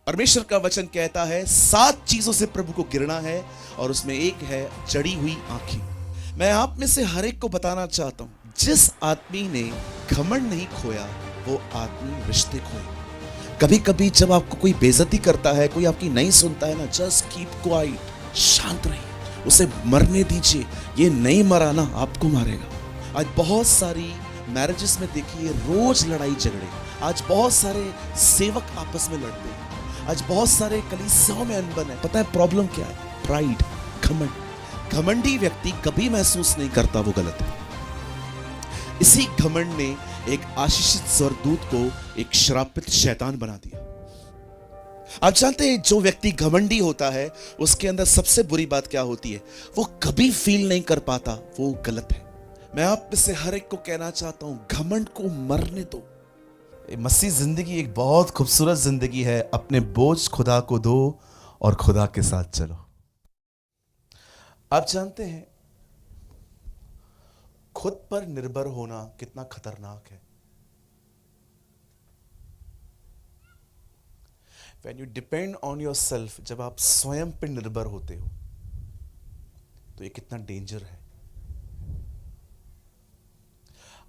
परमेश्वर का वचन कहता है 7 चीजों से प्रभु को गिरना है और उसमें एक है जड़ी हुई आंखें। मैं आप में से हर एक को बताना चाहता हूं, जिस आदमी ने घमंड नहीं खोया वो आदमी रिश्ते खोए। कभी कभी जब आपको कोई बेइज्जती करता है, कोई आपकी नहीं सुनता है ना, जस्ट कीप क्वाइट, शांत रहिए, उसे मरने दीजिए। ये नहीं मरा ना, आपको मारेगा। आज बहुत सारी मैरिजेस में देखिए रोज लड़ाई झगड़े। आज बहुत सारे सेवक आपस में लड़ते हैं। आज बहुत सारे कलीसियाओं में अनबन है। पता है प्रॉब्लम क्या है? प्राइड, घमंड। घमंडी व्यक्ति कभी महसूस नहीं करता वो गलत है। इसी घमंड ने एक आशीषित स्वर्गदूत को एक श्रापित शैतान बना दिया। आप जानते हैं जो व्यक्ति घमंडी होता है उसके अंदर सबसे बुरी बात क्या होती है? वो कभी फील नहीं कर पाता वो गलत है। मैं आप में से हर एक को कहना चाहता हूं, घमंड को मरने दो। मसीह जिंदगी एक बहुत खूबसूरत जिंदगी है। अपने बोझ खुदा को दो और खुदा के साथ चलो। आप जानते हैं खुद पर निर्भर होना कितना खतरनाक है। When you depend on yourself, जब आप स्वयं पर निर्भर होते हो तो ये कितना डेंजर है।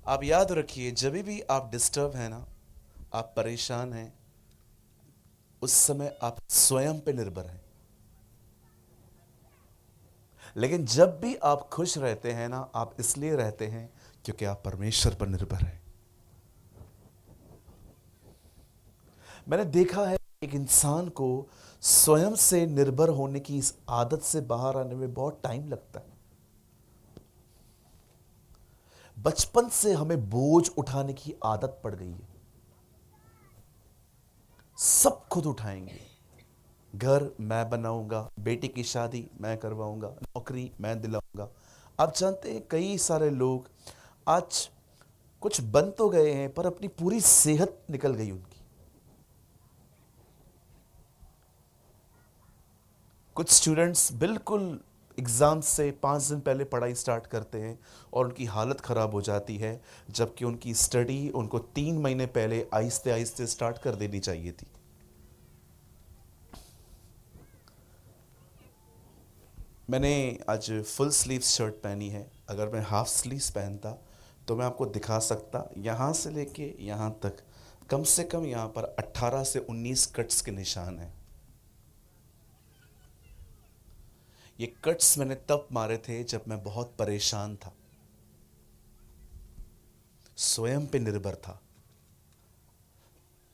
आप याद रखिए, जब भी आप डिस्टर्ब है ना, आप परेशान हैं, उस समय आप स्वयं पे निर्भर हैं। लेकिन जब भी आप खुश रहते हैं ना, आप इसलिए रहते हैं क्योंकि आप परमेश्वर पर निर्भर हैं। मैंने देखा है एक इंसान को स्वयं से निर्भर होने की इस आदत से बाहर आने में बहुत टाइम लगता है। बचपन से हमें बोझ उठाने की आदत पड़ गई है। सब खुद उठाएंगे। घर मैं बनाऊंगा, बेटी की शादी मैं करवाऊंगा, नौकरी मैं दिलाऊंगा। आप जानते हैं कई सारे लोग आज कुछ बन तो गए हैं पर अपनी पूरी सेहत निकल गई उनकी। कुछ स्टूडेंट्स बिल्कुल एग्जाम से 5 दिन पहले पढ़ाई स्टार्ट करते हैं और उनकी हालत खराब हो जाती है, जबकि उनकी स्टडी उनको 3 महीने पहले आहिस्ते आहिस्ते स्टार्ट कर देनी चाहिए थी। मैंने आज फुल स्लीव शर्ट पहनी है। अगर मैं हाफ स्लीव्स पहनता तो मैं आपको दिखा सकता, यहाँ से लेके यहाँ तक कम से कम यहाँ पर 18 से 19 कट्स के निशान हैं। ये कट्स मैंने तब मारे थे जब मैं बहुत परेशान था, स्वयं पे निर्भर था।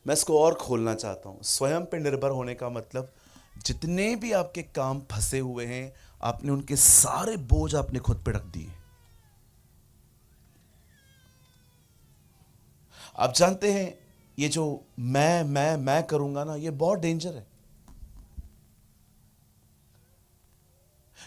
मैं इसको और खोलना चाहता हूं। स्वयं पे निर्भर होने का मतलब जितने भी आपके काम फंसे हुए हैं, आपने उनके सारे बोझ आपने खुद पे रख दिए। आप जानते हैं ये जो मैं करूंगा ना, ये बहुत डेंजर है।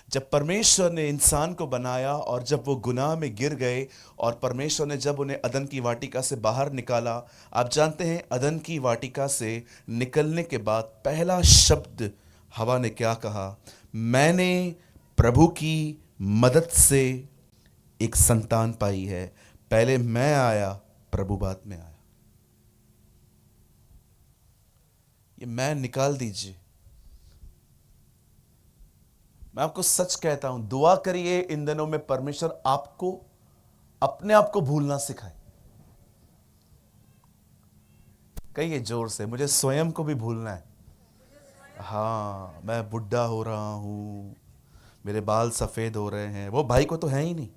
जब परमेश्वर ने इंसान को बनाया और जब वो गुनाह में गिर गए और परमेश्वर ने जब उन्हें अदन की वाटिका से बाहर निकाला, आप जानते हैं अदन की वाटिका से निकलने के बाद पहला शब्द हवा ने क्या कहा? मैंने प्रभु की मदद से एक संतान पाई है। पहले मैं आया, प्रभु बाद में आया। ये मैं निकाल दीजिए। मैं आपको सच कहता हूं, दुआ करिए इन दिनों में परमेश्वर आपको अपने आप को भूलना सिखाए। कहिए जोर से, मुझे स्वयं को भी भूलना है। हाँ, मैं बुढ़ा हो रहा हूं, मेरे बाल सफेद हो रहे हैं। वो भाई को तो है ही नहीं।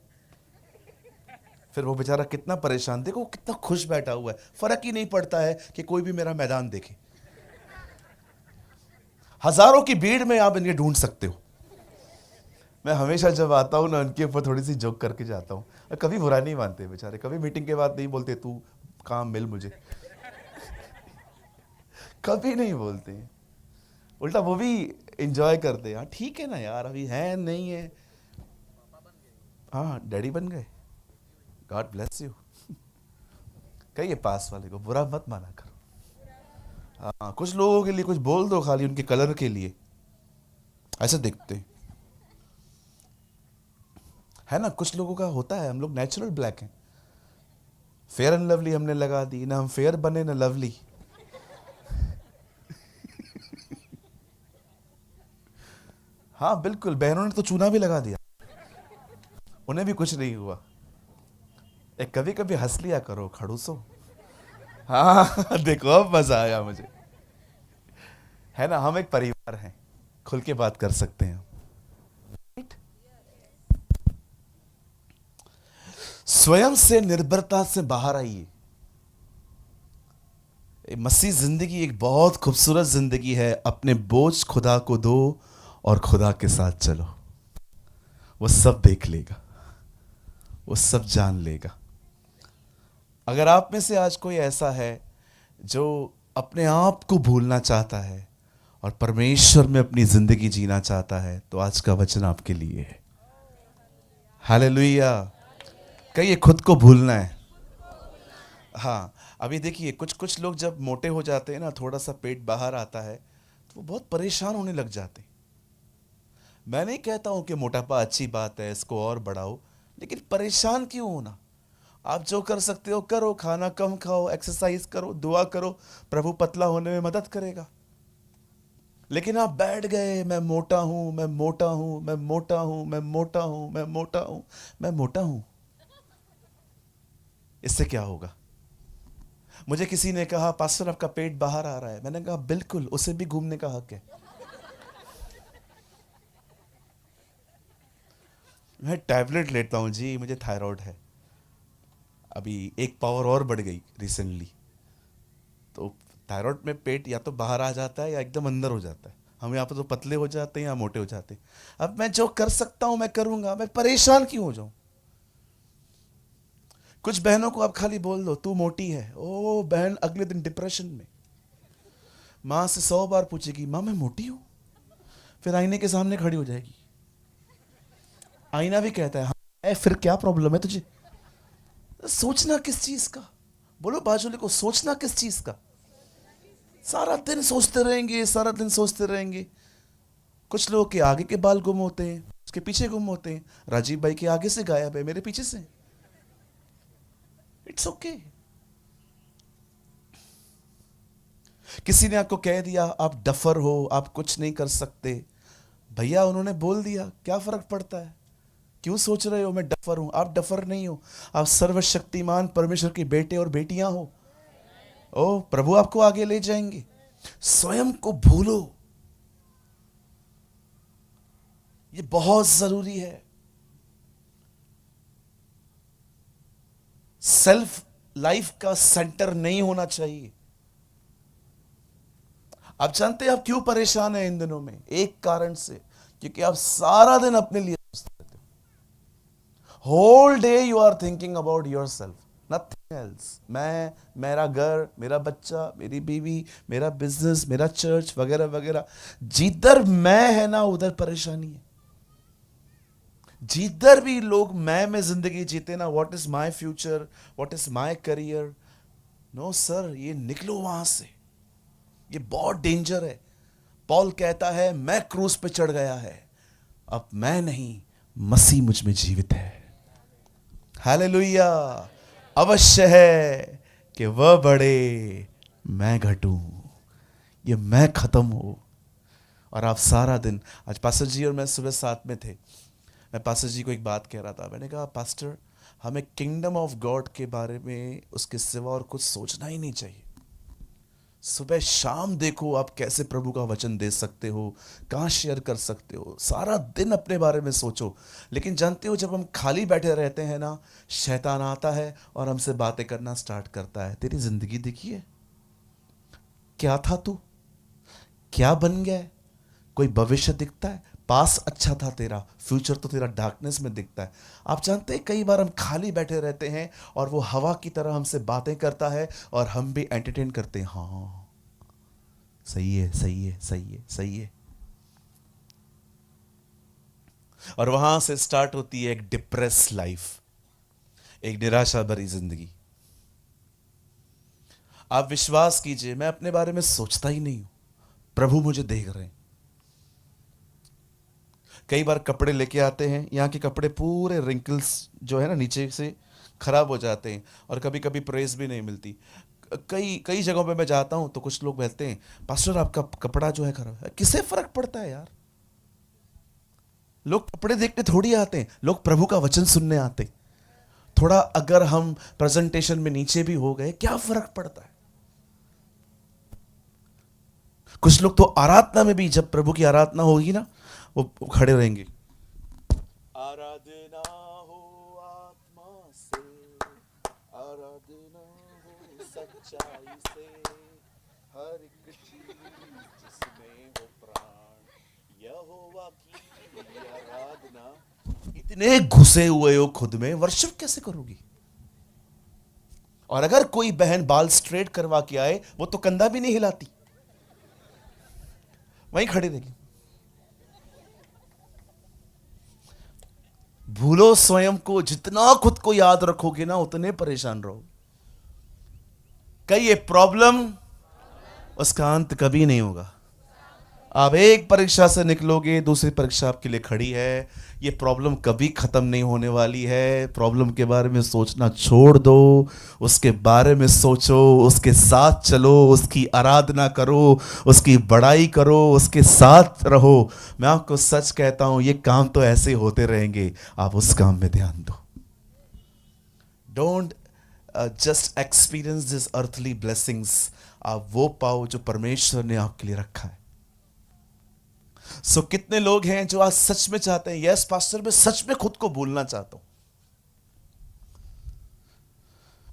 फिर वो बेचारा कितना परेशान, देखो वो कितना खुश बैठा हुआ है। फर्क ही नहीं पड़ता है कि कोई भी मेरा मैदान देखे। हजारों की भीड़ में आप इन्हें ढूंढ सकते हो। मैं हमेशा जब आता हूँ ना, उनके ऊपर थोड़ी सी जोक करके जाता हूँ। कभी बुरा नहीं मानते बेचारे, कभी मीटिंग के बाद नहीं बोलते तू काम मिल मुझे। कभी नहीं बोलते, उल्टा वो भी एंजॉय करते हैं। ठीक है ना यार, अभी है नहीं है। हाँ, डैडी बन गए, गॉड ब्लेस यू। कहिए पास वाले को बुरा मत माना करो। हाँ, कुछ लोगों के लिए कुछ बोल दो खाली उनके कलर के लिए, ऐसे दिखते हैं। है ना, कुछ लोगों का होता है। हम लोग नेचुरल ब्लैक हैं। फेयर एंड लवली हमने लगा दी ना, हम फेयर बने ना लवली। हाँ बिल्कुल, बहनों ने तो चूना भी लगा दिया, उन्हें भी कुछ नहीं हुआ। एक कभी कभी हंस लिया करो खड़ूसो। हाँ देखो अब मजा आया मुझे, है ना, हम एक परिवार हैं, खुल के बात कर सकते हैं। Right? स्वयं से निर्भरता से बाहर आइए। मसीह जिंदगी एक बहुत खूबसूरत जिंदगी है। अपने बोझ खुदा को दो और खुदा के साथ चलो, वो सब देख लेगा, वो सब जान लेगा। अगर आप में से आज कोई ऐसा है जो अपने आप को भूलना चाहता है और परमेश्वर में अपनी जिंदगी जीना चाहता है, तो आज का वचन आपके लिए है। हालेलुया। कहिए खुद को भूलना है। हाँ, अभी देखिए कुछ कुछ लोग जब मोटे हो जाते हैं ना, थोड़ा सा पेट बाहर आता है, तो वो बहुत परेशान होने लग जाते हैं। मैं नहीं कहता हूं कि मोटापा अच्छी बात है, इसको और बढ़ाओ, लेकिन परेशान क्यों होना। आप जो कर सकते हो करो, खाना कम खाओ, एक्सरसाइज करो, दुआ करो, प्रभु पतला होने में मदद करेगा। लेकिन आप बैठ गए, मैं मोटा हूं, मैं मोटा हूं, मैं मोटा हूं, मैं मोटा हूं, मैं मोटा हूं, मैं मोटा हूं, इससे क्या होगा। मुझे किसी ने कहा पास्टर आपका पेट बाहर आ रहा है, मैंने कहा बिल्कुल, उसे भी घूमने का हक है। मैं टैबलेट लेता हूं जी, मुझे थायराइड है। अभी एक पावर और बढ़ गई रिसेंटली, तो थायराइड में पेट या तो बाहर आ जाता है या एकदम अंदर हो जाता है। हम यहाँ पर तो पतले हो जाते हैं या मोटे हो जाते हैं। अब मैं जो कर सकता हूं मैं करूंगा, मैं परेशान क्यों हो जाऊं। कुछ बहनों को आप खाली बोल दो तू मोटी है, ओ बहन अगले दिन डिप्रेशन में, माँ से 100 बार पूछेगी माँ मैं मोटी हूं, फिर आईने के सामने खड़ी हो जाएगी। आईना भी कहता है हाँ फिर क्या प्रॉब्लम है तुझे। सोचना किस चीज का, बोलो बाजूले को, सोचना किस चीज का। सारा दिन सोचते रहेंगे, सारा दिन सोचते रहेंगे। कुछ लोगों के आगे के बाल गुम होते हैं, उसके पीछे गुम होते हैं। राजीव भाई के आगे से गायब है, मेरे पीछे से। It's okay. किसी ने आपको कह दिया आप डफर हो, आप कुछ नहीं कर सकते, भैया उन्होंने बोल दिया, क्या फर्क पड़ता है। क्यों सोच रहे हो मैं डफर हूं। आप डफर नहीं हो, आप सर्वशक्तिमान परमेश्वर के बेटे और बेटियां हो। ओ प्रभु आपको आगे ले जाएंगे। स्वयं को भूलो, ये बहुत जरूरी है। सेल्फ लाइफ का सेंटर नहीं होना चाहिए। आप जानते हैं आप क्यों परेशान हैं इन दिनों में, एक कारण से, क्योंकि आप सारा दिन अपने लिए सोचते रहते हो। Whole day you are thinking about yourself, nothing else. मैं, मेरा घर, मेरा बच्चा, मेरी बीवी, मेरा बिजनेस, मेरा चर्च वगैरह वगैरह। जिधर मैं है ना उधर परेशानी है। जिधर भी लोग मैं में जिंदगी जीते ना, what is my future, what is my career, no sir, ये निकलो वहां से, ये बहुत डेंजर है। पॉल कहता है मैं क्रूस पे चढ़ गया है, अब मैं नहीं मसीह मुझ में जीवित है। हालेलुया। अवश्य है कि वह बढ़े मैं घटूं, ये मैं खत्म हो। और आप सारा दिन, आज पास्टर जी और मैं सुबह साथ में थे, मैं पास्टर जी को एक बात कह रहा था। मैंने कहा पास्टर हमें किंगडम ऑफ गॉड के बारे में, उसके सिवा और कुछ सोचना ही नहीं चाहिए। सुबह शाम देखो आप कैसे प्रभु का वचन दे सकते हो, कहाँ शेयर कर सकते हो, सारा दिन अपने बारे में सोचो। लेकिन जानते हो जब हम खाली बैठे रहते हैं ना, शैतान आता है और हमसे बातें करना स्टार्ट करता है। तेरी जिंदगी देखिए, क्या था तू, क्या बन गया है, कोई भविष्य दिखता है, पास अच्छा था तेरा, फ्यूचर तो तेरा डार्कनेस में दिखता है। आप जानते हैं कई बार हम खाली बैठे रहते हैं और वो हवा की तरह हमसे बातें करता है और हम भी एंटरटेन करते हैं, हाँ सही है सही है सही है सही है। और वहां से स्टार्ट होती है एक डिप्रेस लाइफ, एक निराशा भरी जिंदगी। आप विश्वास कीजिए मैं अपने बारे में सोचता ही नहीं हूं, प्रभु मुझे देख रहे हैं। कई बार कपड़े लेके आते हैं, यहाँ के कपड़े पूरे रिंकल्स जो है ना नीचे से खराब हो जाते हैं, और कभी कभी प्रेस भी नहीं मिलती। कई कई जगहों पे मैं जाता हूँ तो कुछ लोग कहते हैं पास्टर आपका कपड़ा जो है खराब है। किसे फर्क पड़ता है यार, लोग कपड़े देखने थोड़ी आते हैं, लोग प्रभु का वचन सुनने आते हैं। थोड़ा अगर हम प्रेजेंटेशन में नीचे भी हो गए, क्या फर्क पड़ता है? कुछ लोग तो आराधना में भी, जब प्रभु की आराधना होगी ना, वो खड़े रहेंगे। आराधना हो आत्मा से, आराधना हो सच्चाई से, हर एक चीज जिसमें हो प्राण, यहोवा की आराधना। इतने घुसे हुए हो खुद में, वर्शिप कैसे करोगी? और अगर कोई बहन बाल स्ट्रेट करवा के आए, वो तो कंधा भी नहीं हिलाती, वहीं खड़ी रहेगी। भूलो स्वयं को, जितना खुद को याद रखोगे ना, उतने परेशान रहोगे। कई ये प्रॉब्लम, उसका अंत कभी नहीं होगा। आप एक परीक्षा से निकलोगे, दूसरी परीक्षा आपके लिए खड़ी है। ये प्रॉब्लम कभी खत्म नहीं होने वाली है। प्रॉब्लम के बारे में सोचना छोड़ दो, उसके बारे में सोचो, उसके साथ चलो, उसकी आराधना करो, उसकी बड़ाई करो, उसके साथ रहो। मैं आपको सच कहता हूं, ये काम तो ऐसे होते रहेंगे, आप उस काम में ध्यान दो। Don't just experience this earthly blessings. आप वो पाओ जो परमेश्वर ने आपके लिए रखा है। कितने लोग हैं जो आज सच में चाहते हैं, यस पास्टर, मैं सच में खुद को भूलना चाहता हूं,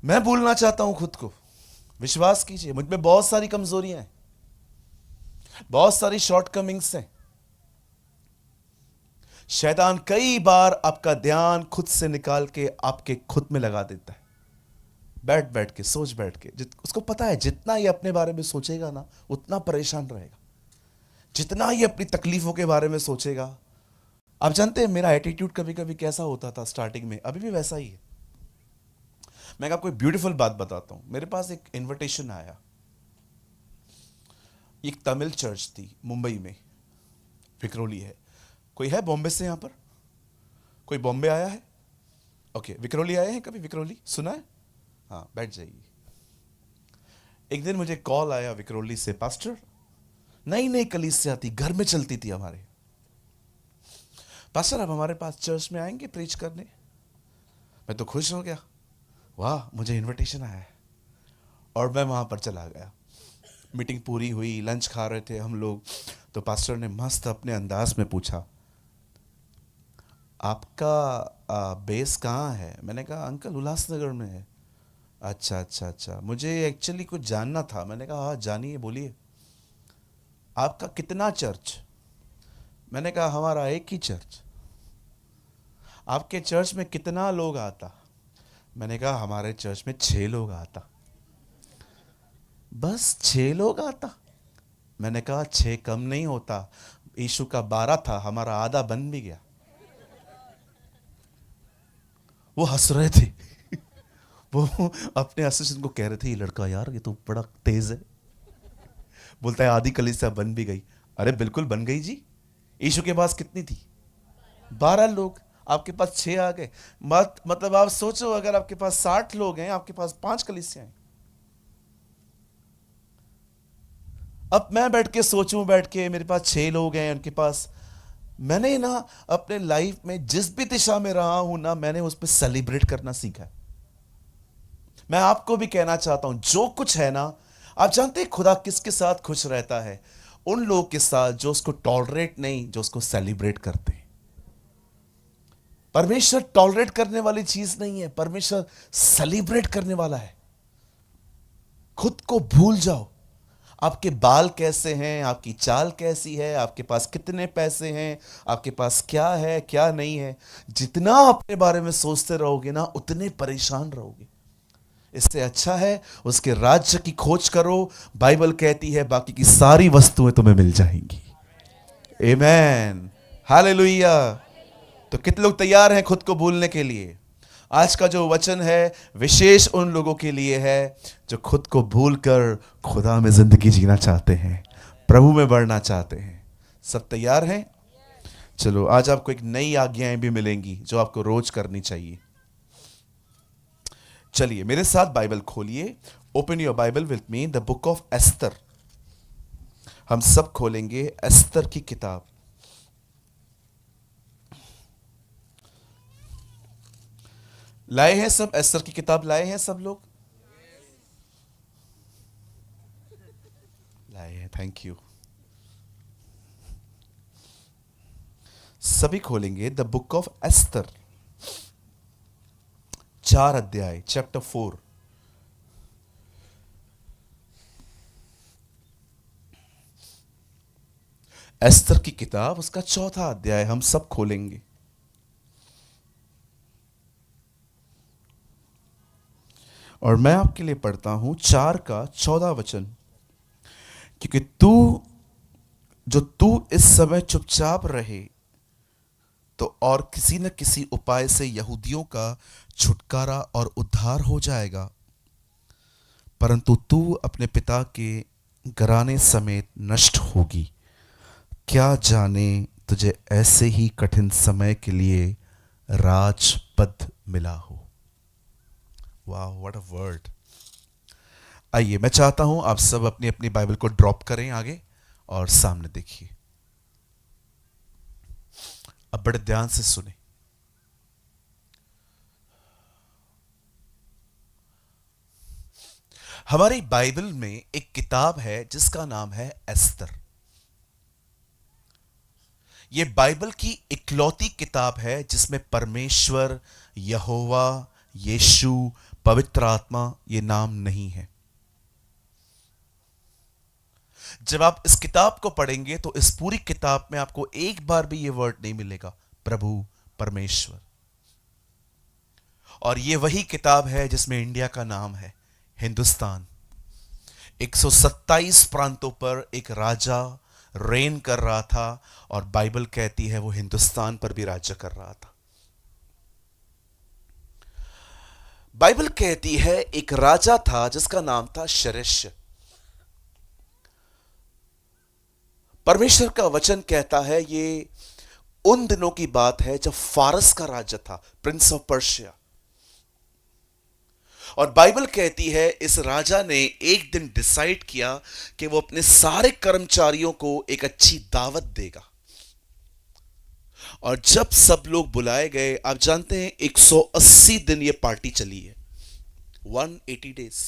मैं भूलना चाहता हूं खुद को। विश्वास कीजिए, मुझ में बहुत सारी कमजोरियां हैं, बहुत सारी शॉर्टकमिंग्स हैं। शैतान कई बार आपका ध्यान खुद से निकाल के आपके खुद में लगा देता है, बैठ बैठ के, सोच बैठ के। उसको पता है जितना ये अपने बारे में सोचेगा ना, उतना परेशान रहेगा। जितना ये अपनी तकलीफों के बारे में सोचेगा। आप जानते हैं मेरा एटीट्यूड कभी कभी कैसा होता था स्टार्टिंग में, अभी भी वैसा ही है। मैं आपको एक ब्यूटीफुल बात बताता हूं। मेरे पास एक इनविटेशन आया, एक तमिल चर्च थी मुंबई में, विक्रोली है। कोई है बॉम्बे से? यहां पर कोई बॉम्बे आया है? ओके, विक्रोली आए हैं कभी? विक्रोली सुना है? हाँ, बैठ जाइए। एक दिन मुझे कॉल आया विक्रोली से, पास्टर नई नई कलीसिया थी, घर में चलती थी हमारे, पास्टर आप हमारे पास चर्च में आएंगे प्रीच करने? मैं तो खुश हो गया, वाह मुझे इनविटेशन आया है। और मैं वहां पर चला गया। मीटिंग पूरी हुई, लंच खा रहे थे हम लोग, तो पास्टर ने मस्त अपने अंदाज में पूछा, आपका बेस कहाँ है? मैंने कहा अंकल उल्लासनगर में है। अच्छा अच्छा अच्छा, मुझे एक्चुअली कुछ जानना था। मैंने कहा हाँ जानिए, बोलिए। आपका कितना चर्च? मैंने कहा हमारा एक ही चर्च। आपके चर्च में कितना लोग आता? मैंने कहा हमारे चर्च में 6 लोग आता। बस 6 लोग आता? मैंने कहा 6 कम नहीं होता, यीशु का 12 था, हमारा आधा बन भी गया। वो हंस रहे थे वो अपने असिस्टेंट को कह रहे थे, ये लड़का यार ये तो बड़ा तेज है। बोलता है आधी कलीसिया बन भी गई। अरे बिल्कुल बन गई जी। यीशु के पास कितनी थी? 12 लोग, आपके पास 6 आ गए। मतलब आप सोचो, अगर आपके पास 60 लोग हैं, आपके पास 5 कलीसियां हैं। अब मैं बैठ के सोचूं, बैठ के मेरे पास 6 लोग हैं, उनके पास। मैंने ना अपने लाइफ में जिस भी दिशा में रहा हूं ना, मैंने उस पर सेलिब्रेट करना सीखा है। मैं आपको भी कहना चाहता हूं, जो कुछ है ना, आप जानते हैं खुदा किसके साथ खुश रहता है? उन लोगों के साथ जो उसको टॉलरेट नहीं, जो उसको सेलिब्रेट करते हैं। परमेश्वर टॉलरेट करने वाली चीज नहीं है, परमेश्वर सेलिब्रेट करने वाला है। खुद को भूल जाओ, आपके बाल कैसे हैं, आपकी चाल कैसी है, आपके पास कितने पैसे हैं, आपके पास क्या है क्या नहीं है। जितना अपने बारे में सोचते रहोगे ना, उतने परेशान रहोगे। इससे अच्छा है उसके राज्य की खोज करो। बाइबल कहती है बाकी की सारी वस्तुएं तुम्हें मिल जाएंगी। आमेन, हालेलुया। तो कितने लोग तैयार हैं खुद को भूलने के लिए? आज का जो वचन है विशेष उन लोगों के लिए है जो खुद को भूलकर खुदा में जिंदगी जीना चाहते हैं, प्रभु में बढ़ना चाहते हैं। सब तैयार हैं? चलो, आज आपको एक नई आज्ञाएं भी मिलेंगी जो आपको रोज करनी चाहिए। चलिए मेरे साथ बाइबल खोलिए। Open your Bible with me, the book of Esther. हम सब खोलेंगे एस्तर की किताब। लाए हैं सब? एस्तर की किताब लाए हैं सब लोग? लाए हैं, थैंक यू। सभी खोलेंगे द बुक ऑफ एस्तर, 4 अध्याय, चैप्टर 4। एस्तर की किताब, उसका 4था अध्याय हम सब खोलेंगे। और मैं आपके लिए पढ़ता हूं 4 का 14 वचन। क्योंकि तू इस समय चुपचाप रहे तो और किसी न किसी उपाय से यहूदियों का छुटकारा और उद्धार हो जाएगा, परंतु तू अपने पिता के घराने समेत नष्ट होगी। क्या जाने तुझे ऐसे ही कठिन समय के लिए राजपद मिला हो। वाह, व्हाट अ वर्ड। आइए, मैं चाहता हूं आप सब अपनी अपनी बाइबल को ड्रॉप करें आगे और सामने देखिए। अब बड़े ध्यान से सुने। हमारी बाइबल में एक किताब है जिसका नाम है एस्तर। यह बाइबल की इकलौती किताब है जिसमें परमेश्वर, यहोवा, यीशु, पवित्र आत्मा ये नाम नहीं है। जब आप इस किताब को पढ़ेंगे तो इस पूरी किताब में आपको एक बार भी यह वर्ड नहीं मिलेगा, प्रभु, परमेश्वर। और यह वही किताब है जिसमें इंडिया का नाम है, हिंदुस्तान। 127 प्रांतों पर एक राजा रेन कर रहा था और बाइबल कहती है वो हिंदुस्तान पर भी राज्य कर रहा था। बाइबल कहती है एक राजा था जिसका नाम था शरेश्य। परमेश्वर का वचन कहता है ये उन दिनों की बात है जब फारस का राज्य था, प्रिंस ऑफ पर्शिया। और बाइबल कहती है इस राजा ने एक दिन डिसाइड किया कि वो अपने सारे कर्मचारियों को एक अच्छी दावत देगा। और जब सब लोग बुलाए गए, आप जानते हैं 180 दिन ये पार्टी चली है, 180 डेज।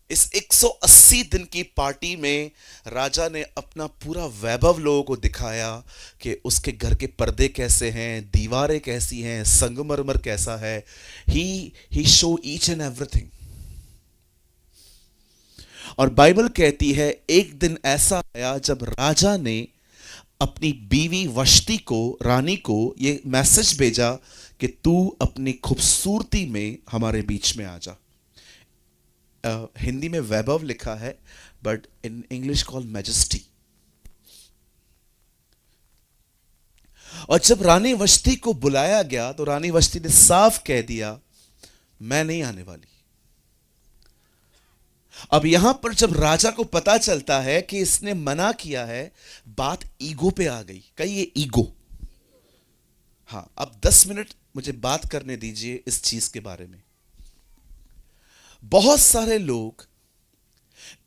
इस 180 दिन की पार्टी में राजा ने अपना पूरा वैभव लोगों को दिखाया कि उसके घर के पर्दे कैसे हैं, दीवारें कैसी हैं, संगमरमर कैसा है। ही शो ईच एंड एवरीथिंग। और बाइबल कहती है एक दिन ऐसा आया जब राजा ने अपनी बीवी वश्ती को, रानी को, ये मैसेज भेजा कि तू अपनी खूबसूरती में हमारे बीच में आ जा। हिंदी में वैभव लिखा है, but in English call majesty. और जब रानी वश्ती को बुलाया गया तो रानी वश्ती ने साफ कह दिया मैं नहीं आने वाली। अब यहां पर जब राजा को पता चलता है कि इसने मना किया है, बात ईगो पे आ गई। कही ये ईगो। हाँ, अब 10 मिनट मुझे बात करने दीजिए इस चीज के बारे में। बहुत सारे लोग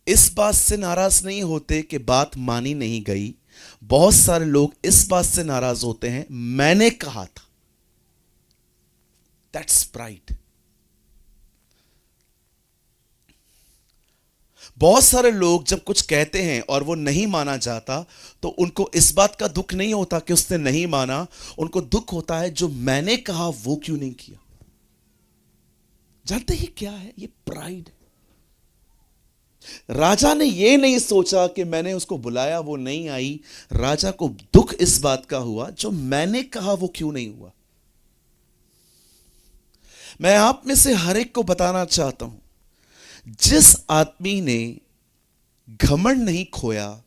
इस बात से नाराज नहीं होते कि बात मानी नहीं गई। बहुत सारे लोग इस बात से नाराज होते हैं मैंने कहा था। That's pride. बहुत सारे लोग जब कुछ कहते हैं और वो नहीं माना जाता तो उनको इस बात का दुख नहीं होता कि उसने नहीं माना, उनको दुख होता है जो मैंने कहा वो क्यों नहीं किया। जानते ही क्या है? ये प्राइड है। राजा ने ये नहीं सोचा कि मैंने उसको बुलाया वो नहीं आई। राजा को दुख इस बात का हुआ जो मैंने कहा वो क्यों नहीं हुआ। मैं आप में से हर एक को बताना चाहता हूं, जिस आदमी ने घमंड नहीं खोया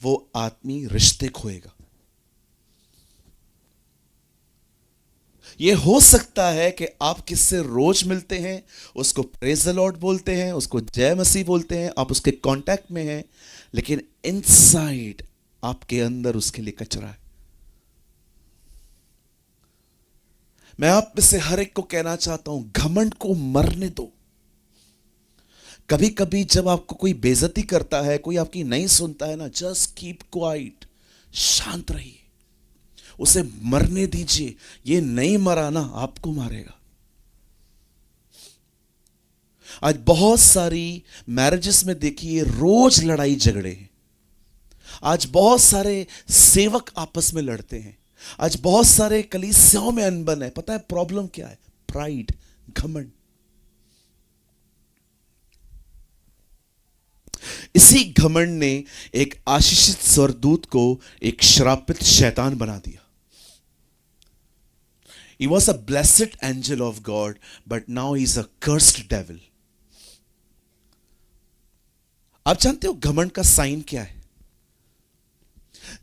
वो आदमी रिश्ते खोएगा। यह हो सकता है कि आप किससे रोज मिलते हैं, उसको प्रेज द लॉर्ड बोलते हैं, उसको जय मसीह बोलते हैं, आप उसके कांटेक्ट में हैं, लेकिन इनसाइड आपके अंदर उसके लिए कचरा है। मैं आप में से हर एक को कहना चाहता हूं घमंड को मरने दो। कभी कभी जब आपको कोई बेइज्जती करता है, कोई आपकी नहीं सुनता है ना, जस्ट कीप क्वाइट, शांत रहिए। उसे मरने दीजिए, ये नहीं मरा ना आपको मारेगा। आज बहुत सारी मैरिजेस में देखिए रोज लड़ाई झगड़े हैं। आज बहुत सारे सेवक आपस में लड़ते हैं। आज बहुत सारे कलीसियाओं में अनबन है। पता है प्रॉब्लम क्या है? प्राइड, घमंड। इसी घमंड ने एक आशीषित स्वर्गदूत को एक श्रापित शैतान बना दिया। He was a blessed angel of God, but now he is a cursed devil. आप जानते हो घमंड का साइन क्या है?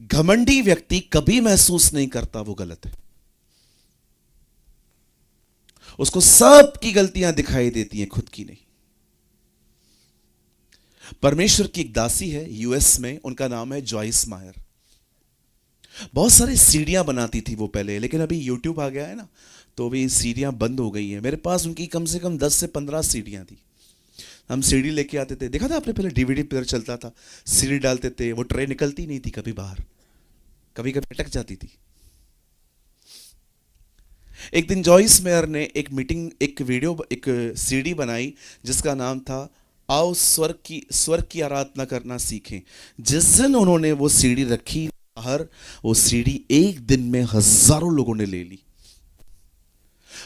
घमंडी व्यक्ति कभी महसूस नहीं करता वो गलत है। उसको सबकी गलतियां दिखाई देती हैं, खुद की नहीं। परमेश्वर की एक दासी है यूएस में, उनका नाम है जॉइस मायर। बहुत सारी सीढ़ियां बनाती थी वो पहले, लेकिन अभी यूट्यूब आ गया है ना, तो अभी सीढ़ियां बंद हो गई हैं। मेरे पास उनकी कम से कम 10 से 15 सीढ़ियां थी। हम सीढ़ी लेके आते थे, देखा था आपने, पहले डीवीडी प्लेयर चलता था, सीढ़ी डालते थे, वो ट्रे निकलती नहीं थी कभी बाहर, कभी कभी अटक जाती थी। एक दिन जॉइस मेयर ने एक वीडियो, एक सीडी बनाई जिसका नाम था आओ स्वर्ग की आराधना करना सीखें। जिस दिन उन्होंने वो सीडी रखी बाहर, वो सीडी एक दिन में हजारों लोगों ने ले ली।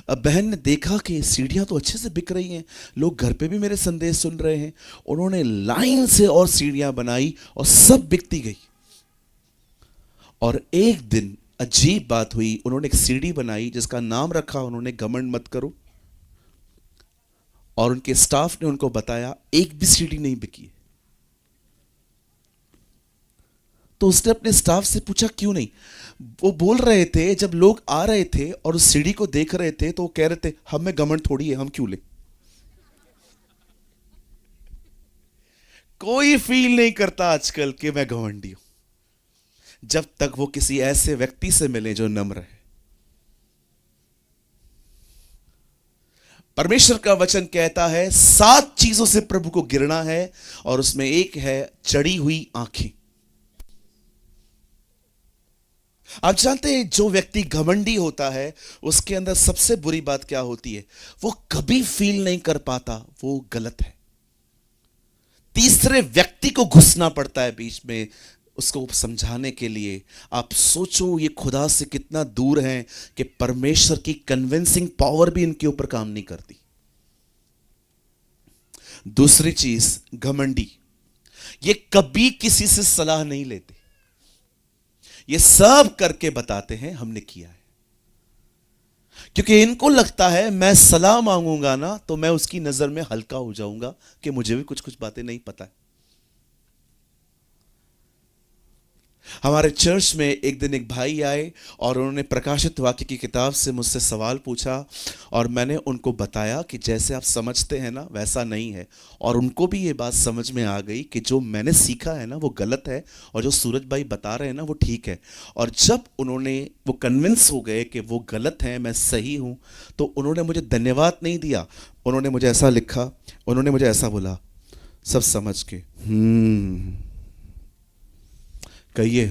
अब बहन ने देखा कि सीढ़ियां तो अच्छे से बिक रही हैं, लोग घर पे भी मेरे संदेश सुन रहे हैं। उन्होंने लाइन से और सीढ़ियां बनाई और सब बिकती गई। और एक दिन अजीब बात हुई, उन्होंने एक सीढ़ी बनाई जिसका नाम रखा उन्होंने घमंड मत करो, और उनके स्टाफ ने उनको बताया एक भी सीढ़ी नहीं बिकी है। तो उसने अपने स्टाफ से पूछा क्यों नहीं। वो बोल रहे थे जब लोग आ रहे थे और उस सीढ़ी को देख रहे थे तो वो कह रहे थे हम में घमंड थोड़ी है, हम क्यों ले। कोई फील नहीं करता आजकल कि मैं घमंडी हूं, जब तक वो किसी ऐसे व्यक्ति से मिले जो नम्र है। परमेश्वर का वचन कहता है 7 चीजों से प्रभु को गिरना है, और उसमें एक है चढ़ी हुई आंखें। आप जानते हैं जो व्यक्ति घमंडी होता है उसके अंदर सबसे बुरी बात क्या होती है? वो कभी फील नहीं कर पाता वो गलत है। तीसरे व्यक्ति को घुसना पड़ता है बीच में उसको समझाने के लिए। आप सोचो ये खुदा से कितना दूर हैं कि परमेश्वर की कन्विंसिंग पावर भी इनके ऊपर काम नहीं करती। दूसरी चीज, घमंडी ये कभी किसी से सलाह नहीं लेते, ये सब करके बताते हैं हमने किया है, क्योंकि इनको लगता है मैं सलाह मांगूंगा ना तो मैं उसकी नजर में हल्का हो जाऊंगा कि मुझे भी कुछ कुछ बातें नहीं पता है। हमारे चर्च में एक दिन एक भाई आए और उन्होंने प्रकाशित वाक्य की किताब से मुझसे सवाल पूछा, और मैंने उनको बताया कि जैसे आप समझते हैं ना वैसा नहीं है। और उनको भी ये बात समझ में आ गई कि जो मैंने सीखा है ना वो गलत है, और जो सूरज भाई बता रहे हैं ना वो ठीक है। और जब उन्होंने वो कन्विंस हो गए कि वो गलत है मैं सही हूं, तो उन्होंने मुझे धन्यवाद नहीं दिया, उन्होंने मुझे ऐसा लिखा, उन्होंने मुझे ऐसा बोला, सब समझ के कहिए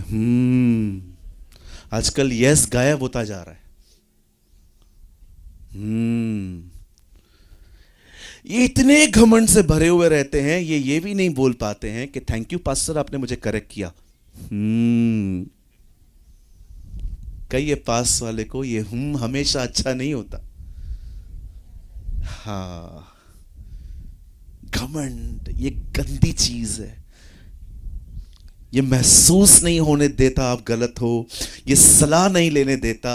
आजकल यस गायब होता जा रहा है। ये इतने घमंड से भरे हुए रहते हैं, ये भी नहीं बोल पाते हैं कि थैंक यू पास्टर आपने मुझे करेक्ट किया। कहिए पास वाले को ये हमेशा अच्छा नहीं होता। हाँ, घमंड ये गंदी चीज है, ये महसूस नहीं होने देता आप गलत हो, ये सलाह नहीं लेने देता।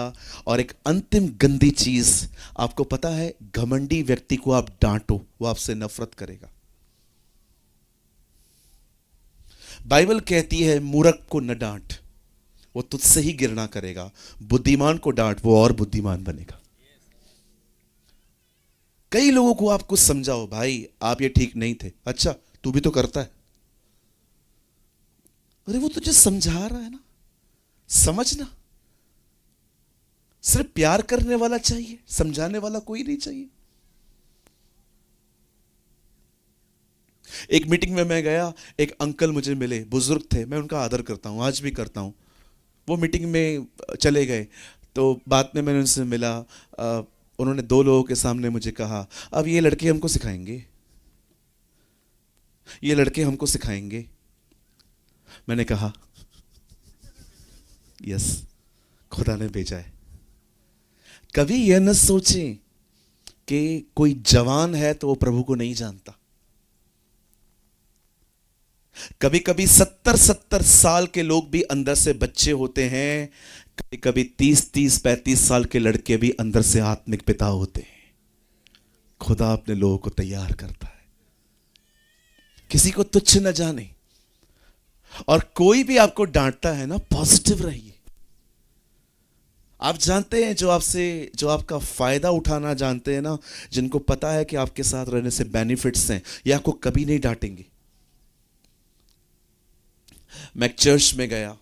और एक अंतिम गंदी चीज आपको पता है, घमंडी व्यक्ति को आप डांटो वो आपसे नफरत करेगा। बाइबल कहती है मूर्ख को न डांट, वो तुझसे ही गिरना करेगा, बुद्धिमान को डांट वो और बुद्धिमान बनेगा। कई लोगों को आप कुछ समझाओ, भाई आप ये ठीक नहीं थे, अच्छा तू भी तो करता है। अरे वो तुझे समझा रहा है ना, समझना। सिर्फ प्यार करने वाला चाहिए, समझाने वाला कोई नहीं चाहिए। एक मीटिंग में मैं गया, एक अंकल मुझे मिले, बुजुर्ग थे, मैं उनका आदर करता हूं, आज भी करता हूं। वो मीटिंग में चले गए। तो बाद में मैंने उनसे मिला। उन्होंने 2 लोगों के सामने मुझे कहा, अब ये लड़के हमको सिखाएंगे, ये लड़के हमको सिखाएंगे। मैंने कहा यस, खुदा ने भेजा है। कभी यह न सोचें कि कोई जवान है तो वो प्रभु को नहीं जानता। कभी कभी 70-70 साल के लोग भी अंदर से बच्चे होते हैं। कभी कभी 30-35 साल के लड़के भी अंदर से आत्मिक पिता होते हैं। खुदा अपने लोगों को तैयार करता है। किसी को तुच्छ न जाने। और कोई भी आपको डांटता है ना, पॉजिटिव रहिए। आप जानते हैं जो आपका फायदा उठाना जानते हैं ना, जिनको पता है कि आपके साथ रहने से बेनिफिट्स हैं, ये आपको कभी नहीं डांटेंगे। मैं एक चर्च में गया।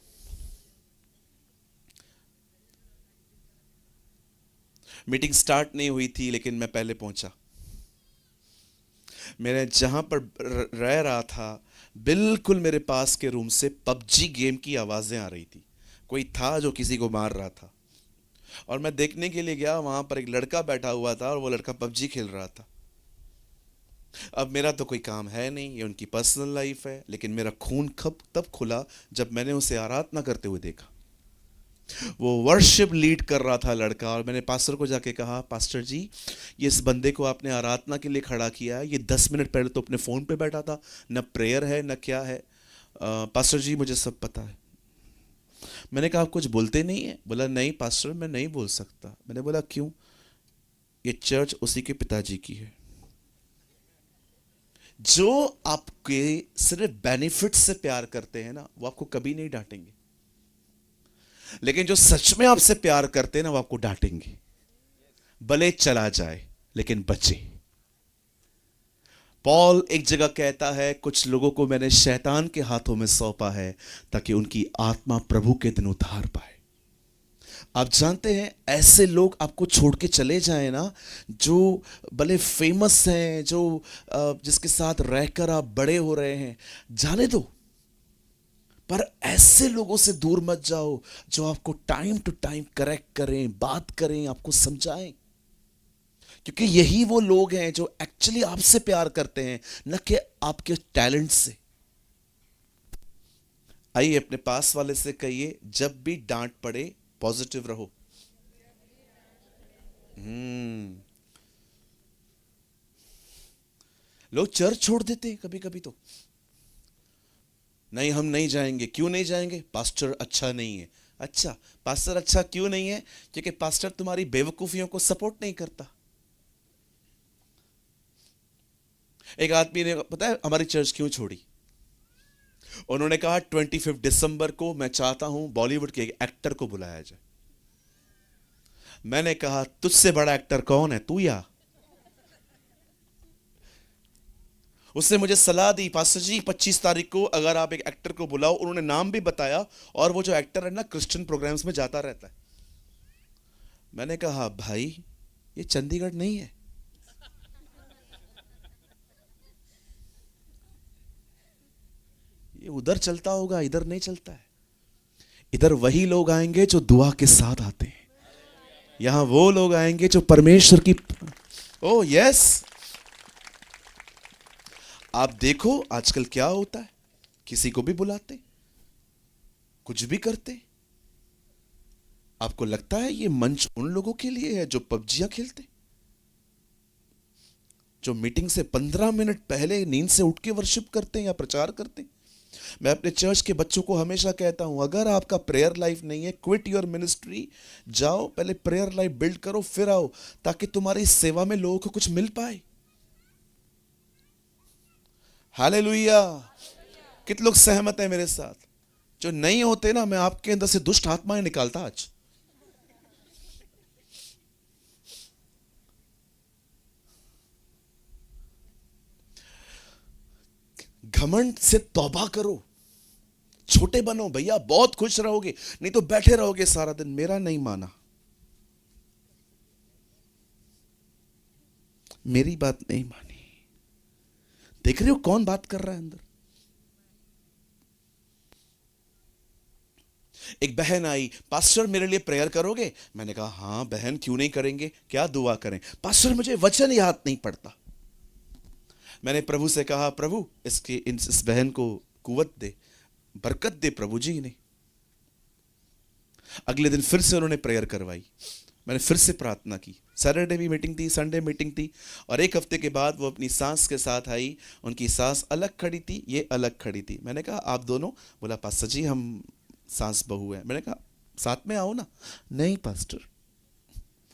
मीटिंग स्टार्ट नहीं हुई थी, लेकिन मैं पहले पहुंचा। मैं जहां पर रह रहा था, बिल्कुल मेरे पास के रूम से पबजी गेम की आवाजें आ रही थी। कोई था जो किसी को मार रहा था, और मैं देखने के लिए गया। वहां पर एक लड़का बैठा हुआ था और वो लड़का पबजी खेल रहा था। अब मेरा तो कोई काम है नहीं, ये उनकी पर्सनल लाइफ है, लेकिन मेरा खून कब तब खुला जब मैंने उसे आराधना करते हुए देखा। वो वर्शिप लीड कर रहा था लड़का, और मैंने पास्टर को जाके कहा, पास्टर जी, ये इस बंदे को आपने आराधना के लिए खड़ा किया है, ये 10 मिनट पहले तो अपने फ़ोन पे बैठा था, न प्रेयर है न क्या है। पास्टर जी मुझे सब पता है। मैंने कहा आप कुछ बोलते नहीं है? बोला नहीं पास्टर, मैं नहीं बोल सकता। मैंने बोला क्यों? ये चर्च उसी के पिताजी की है। जो आपके सिर्फ बेनिफिट से प्यार करते हैं ना, वो आपको कभी नहीं डांटेंगे, लेकिन जो सच में आपसे प्यार करते हैं ना, वो आपको डांटेंगे। भले चला जाए लेकिन बचे। पॉल एक जगह कहता है, कुछ लोगों को मैंने शैतान के हाथों में सौंपा है ताकि उनकी आत्मा प्रभु के दिन उद्धार पाए। आप जानते हैं, ऐसे लोग आपको छोड़ के चले जाएं ना, जो भले फेमस हैं, जो जिसके साथ रहकर आप बड़े हो रहे हैं, जाने दो। पर ऐसे लोगों से दूर मत जाओ जो आपको टाइम टू टाइम करेक्ट करें, बात करें, आपको समझाएं। क्योंकि यही वो लोग हैं जो एक्चुअली आपसे प्यार करते हैं, न कि आपके टैलेंट से। आइए अपने पास वाले से कहिए, जब भी डांट पड़े पॉजिटिव रहो। लोग चर्च छोड़ देते हैं कभी कभी। तो नहीं, हम नहीं जाएंगे। क्यों नहीं जाएंगे? पास्टर अच्छा नहीं है। अच्छा, पास्टर अच्छा क्यों नहीं है? क्योंकि पास्टर तुम्हारी बेवकूफियों को सपोर्ट नहीं करता। एक आदमी ने, पता है हमारी चर्च क्यों छोड़ी? उन्होंने कहा 25 दिसंबर को मैं चाहता हूं बॉलीवुड के एक एक्टर को बुलाया जाए। मैंने कहा तुझसे बड़ा एक्टर कौन है, तू या? उसने मुझे सलाह दी, पास्टर जी 25 तारीख को अगर आप एक एक्टर को बुलाओ। उन्होंने नाम भी बताया, और वो जो एक्टर है ना, क्रिश्चियन प्रोग्राम्स में जाता रहता है। मैंने कहा भाई ये चंडीगढ़ नहीं है, ये उधर चलता होगा, इधर नहीं चलता है। इधर वही लोग आएंगे जो दुआ के साथ आते हैं। यहां वो लोग आएंगे जो परमेश्वर की, ओ यस। आप देखो आजकल क्या होता है, किसी को भी बुलाते, कुछ भी करते। आपको लगता है ये मंच उन लोगों के लिए है जो पबजियां खेलते, जो मीटिंग से 15 मिनट पहले नींद से उठ के वर्शिप करते हैं या प्रचार करते हैं? मैं अपने चर्च के बच्चों को हमेशा कहता हूं, अगर आपका प्रेयर लाइफ नहीं है, क्विट योर मिनिस्ट्री, जाओ पहले प्रेयर लाइफ बिल्ड करो, फिर आओ, ताकि तुम्हारी सेवा में लोगों को कुछ मिल पाए। हालेलुया। कितने लोग सहमत हैं मेरे साथ? जो नहीं होते ना, मैं आपके अंदर से दुष्ट आत्माएं निकालता आज। घमंड से तौबा करो, छोटे बनो भैया, बहुत खुश रहोगे। नहीं तो बैठे रहोगे सारा दिन, मेरा नहीं माना, मेरी बात नहीं मानी। देख रहे हो कौन बात कर रहा है अंदर? एक बहन आई, पास्टर मेरे लिए प्रेयर करोगे? मैंने कहा हाँ बहन, क्यों नहीं करेंगे, क्या दुआ करें? पास्टर मुझे वचन याद नहीं पड़ता। मैंने प्रभु से कहा, प्रभु इस बहन को कुवत दे, बरकत दे प्रभु जी इन्हें। अगले दिन फिर से उन्होंने प्रेयर करवाई, मैंने फिर से प्रार्थना की। सैटरडे भी मीटिंग थी, संडे मीटिंग थी, और एक हफ्ते के बाद वो अपनी सास के साथ आई। उनकी सास अलग खड़ी थी, ये अलग खड़ी थी। मैंने कहा आप दोनों? बोला पास्टर जी हम सास बहू है। मैंने कहा साथ में आओ ना। नहीं पास्टर,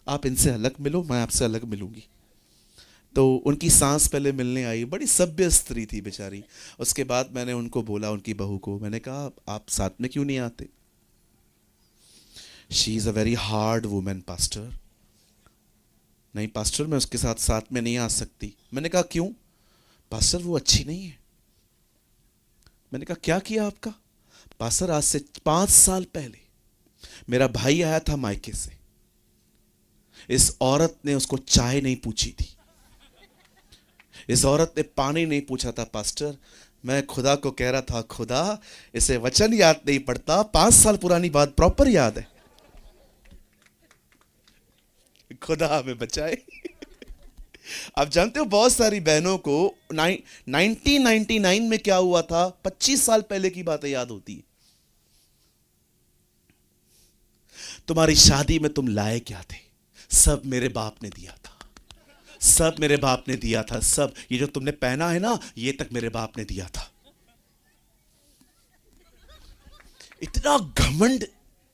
आप इनसे अलग मिलो, मैं आपसे अलग मिलूंगी। तो उनकी सास पहले मिलने आई, बड़ी सभ्य स्त्री थी बेचारी। उसके बाद मैंने उनको बोला, उनकी बहू को, मैंने कहा आप साथ में क्यों नहीं आते? She is a very hard women pastor. नहीं पास्टर मैं उसके साथ साथ में नहीं आ सकती। मैंने कहा क्यों? पास्टर वो अच्छी नहीं है। मैंने कहा क्या किया आपका? पास्टर आज से 5 साल पहले मेरा भाई आया था मायके से, इस औरत ने उसको चाय नहीं पूछी थी, इस औरत ने पानी नहीं पूछा था। पास्टर मैं खुदा को कह रहा था, खुदा इसे वचन याद नहीं पड़ता, 5 साल पुरानी बात प्रॉपर याद है, खुदा हमें बचाए। आप जानते हो बहुत सारी बहनों को 1999 में क्या हुआ था, 25 साल पहले की बातें याद होती है। तुम्हारी शादी में तुम लाए क्या थे? सब मेरे बाप ने दिया था, सब मेरे बाप ने दिया था, सब। ये जो तुमने पहना है ना, ये तक मेरे बाप ने दिया था। इतना घमंड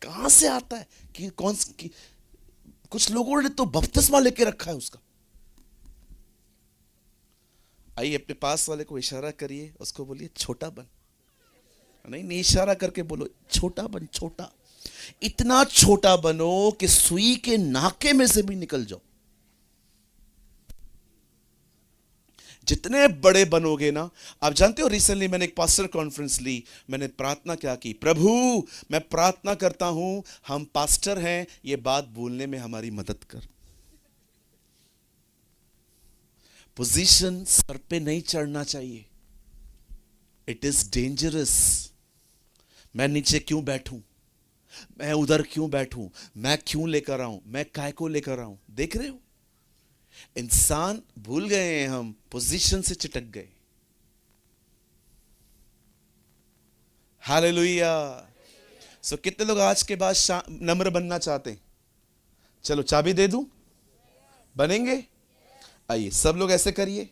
कहां से आता है कि कुछ लोगों ने तो बपतिस्मा लेके रखा है उसका। आइए अपने पास वाले को इशारा करिए, उसको बोलिए छोटा बन। नहीं इशारा करके बोलो छोटा बन, छोटा। इतना छोटा बनो कि सुई के नाके में से भी निकल जाओ। जितने बड़े बनोगे ना, आप जानते हो रिसेंटली मैंने एक पास्टर कॉन्फ्रेंस ली, मैंने प्रार्थना क्या की, प्रभु मैं प्रार्थना करता हूं हम पास्टर हैं, ये बात बोलने में हमारी मदद कर। पोजीशन सर पे नहीं चढ़ना चाहिए, इट इज डेंजरस। मैं नीचे क्यों बैठूं, मैं उधर क्यों बैठूं, मैं क्यों लेकर आऊं, मैं काय को लेकर आऊं? देख रहे हो इंसान भूल गए हैं, हम पोजीशन से चिटक गए। हालेलुया। सो कितने लोग आज के बाद नम्र बनना चाहते हैं? चलो चाबी दे दूं, बनेंगे? आइए सब लोग ऐसे करिए,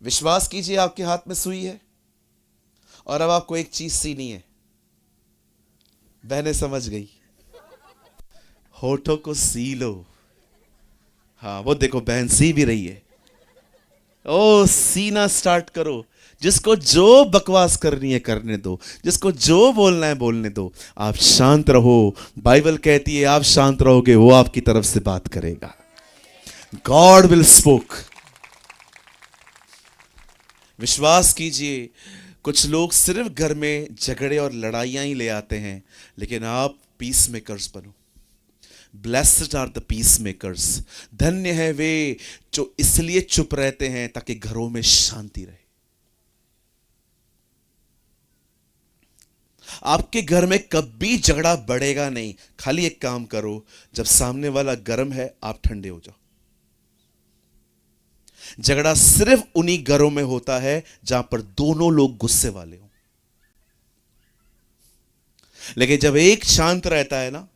विश्वास कीजिए आपके हाथ में सुई है, और अब आपको एक चीज सीनी है। बहनें समझ गई, होठों को सी लो। हाँ वो देखो बहन सी भी रही है। ओ सीना स्टार्ट करो, जिसको जो बकवास करनी है करने दो, जिसको जो बोलना है बोलने दो। आप शांत रहो, बाइबल कहती है आप शांत रहोगे वो आपकी तरफ से बात करेगा। God will spoke. विश्वास कीजिए, कुछ लोग सिर्फ घर में झगड़े और लड़ाइयां ही ले आते हैं, लेकिन आप पीस मेकर्स बनो। Blessed are the peacemakers. धन्य है वे जो इसलिए चुप रहते हैं ताकि घरों में शांति रहे। आपके घर में कभी झगड़ा बढ़ेगा नहीं। खाली एक काम करो, जब सामने वाला गर्म है आप ठंडे हो जाओ। झगड़ा सिर्फ उन्हीं घरों में होता है जहां पर दोनों लोग गुस्से वाले हो। लेकिन जब एक शांत रहता है ना,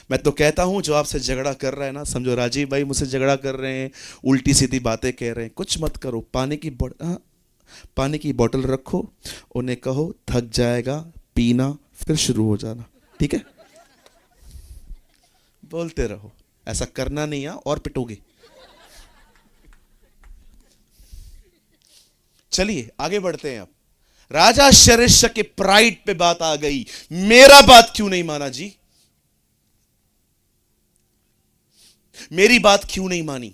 मैं तो कहता हूं जो आपसे झगड़ा कर रहा है ना, समझो राजीव भाई मुझसे झगड़ा कर रहे हैं, उल्टी सीधी बातें कह रहे हैं, कुछ मत करो। पानी की बोतल रखो, उन्हें कहो थक जाएगा पीना, फिर शुरू हो जाना, ठीक है? बोलते रहो, ऐसा करना नहीं है और पिटोगे। चलिए आगे बढ़ते हैं। अब राजा शरेशा के प्राइड पे बात आ गई, मेरा बात क्यों नहीं माना जी, मेरी बात क्यों नहीं मानी?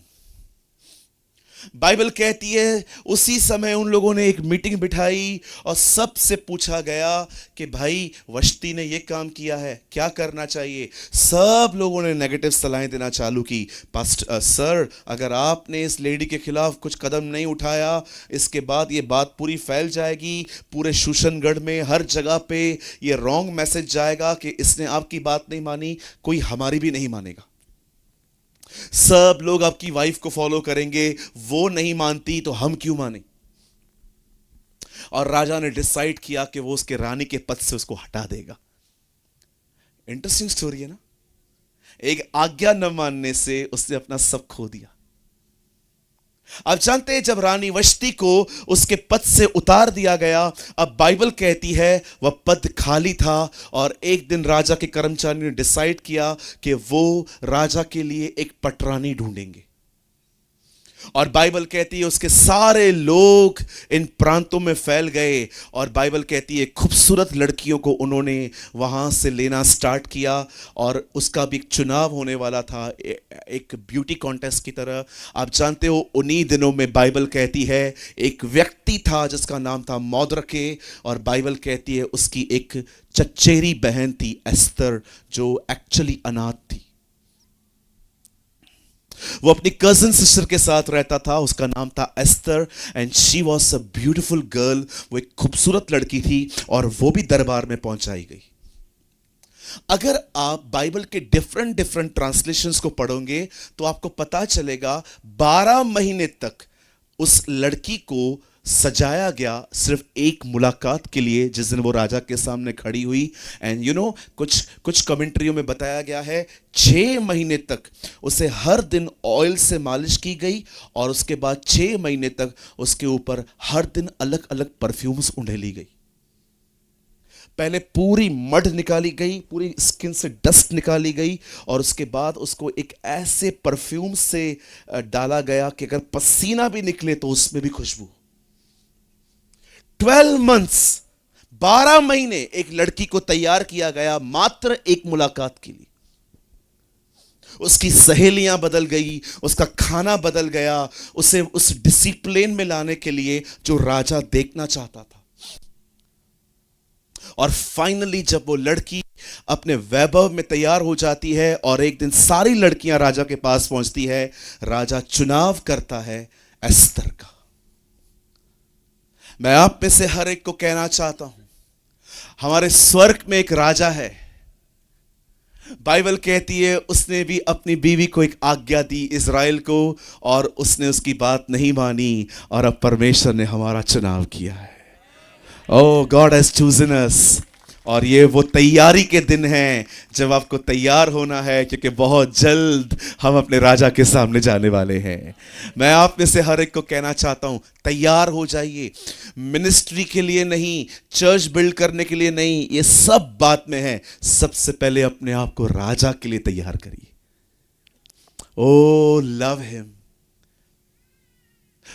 बाइबल कहती है उसी समय उन लोगों ने एक मीटिंग बिठाई और सबसे पूछा गया कि भाई वष्टी ने ये काम किया है, क्या करना चाहिए। सब लोगों ने नेगेटिव सलाहें देना चालू की। सर, अगर आपने इस लेडी के खिलाफ कुछ कदम नहीं उठाया, इसके बाद ये बात पूरी फैल जाएगी, पूरे शूशनगढ़ में हर जगह पे ये रॉन्ग मैसेज जाएगा कि इसने आपकी बात नहीं मानी, कोई हमारी भी नहीं मानेगा। सब लोग आपकी वाइफ को फॉलो करेंगे, वो नहीं मानती तो हम क्यों माने। और राजा ने डिसाइड किया कि वो उसके रानी के पद से उसको हटा देगा। इंटरेस्टिंग स्टोरी है ना। एक आज्ञा न मानने से उसने अपना सब खो दिया। आप जानते हैं जब रानी वष्टी को उसके पद से उतार दिया गया, अब बाइबल कहती है वह पद खाली था और एक दिन राजा के कर्मचारी ने डिसाइड किया कि वो राजा के लिए एक पटरानी ढूंढेंगे। और बाइबल कहती है उसके सारे लोग इन प्रांतों में फैल गए और बाइबल कहती है खूबसूरत लड़कियों को उन्होंने वहां से लेना स्टार्ट किया और उसका भी एक चुनाव होने वाला था, एक ब्यूटी कॉन्टेस्ट की तरह। आप जानते हो उन्हीं दिनों में बाइबल कहती है एक व्यक्ति था जिसका नाम था मौद्रके, और बाइबल कहती है उसकी एक चचेरी बहन थी एस्तर, जो एक्चुअली अनाथ थी। वो अपनी कजन सिस्टर के साथ रहता था, उसका नाम था Esther, and she was a beautiful girl. वो एक खूबसूरत लड़की थी और वो भी दरबार में पहुंचाई गई। अगर आप बाइबल के डिफरेंट डिफरेंट ट्रांसलेशंस को पढ़ोगे तो आपको पता चलेगा 12 महीने तक उस लड़की को सजाया गया सिर्फ एक मुलाकात के लिए, जिस दिन वो राजा के सामने खड़ी हुई। एंड कुछ कमेंट्रियों में बताया गया है 6 महीने तक उसे हर दिन ऑयल से मालिश की गई और उसके बाद 6 महीने तक उसके ऊपर हर दिन अलग अलग परफ्यूम्स उंडेली गई। पहले पूरी मड निकाली गई, पूरी स्किन से डस्ट निकाली गई और उसके बाद उसको एक ऐसे परफ्यूम से डाला गया कि अगर पसीना भी निकले तो उसमें भी खुशबू। 12 मंथ्स, 12 महीने एक लड़की को तैयार किया गया मात्र एक मुलाकात के लिए। उसकी सहेलियां बदल गई, उसका खाना बदल गया, उसे उस डिसिप्लिन में लाने के लिए जो राजा देखना चाहता था। और फाइनली जब वो लड़की अपने वैभव में तैयार हो जाती है और एक दिन सारी लड़कियां राजा के पास पहुंचती है, राजा चुनाव करता है एस्तर का। मैं आप में से हर एक को कहना चाहता हूं, हमारे स्वर्ग में एक राजा है। बाइबल कहती है उसने भी अपनी बीवी को एक आज्ञा दी इज़राइल को, और उसने उसकी बात नहीं मानी और अब परमेश्वर ने हमारा चुनाव किया है। ओह, गॉड हैज चूजन अस। और ये वो तैयारी के दिन हैं जब आपको तैयार होना है, क्योंकि बहुत जल्द हम अपने राजा के सामने जाने वाले हैं। मैं आप में से हर एक को कहना चाहता हूं, तैयार हो जाइए। मिनिस्ट्री के लिए नहीं, चर्च बिल्ड करने के लिए नहीं, ये सब बात में है। सबसे पहले अपने आप को राजा के लिए तैयार करिए। ओ लव हिम।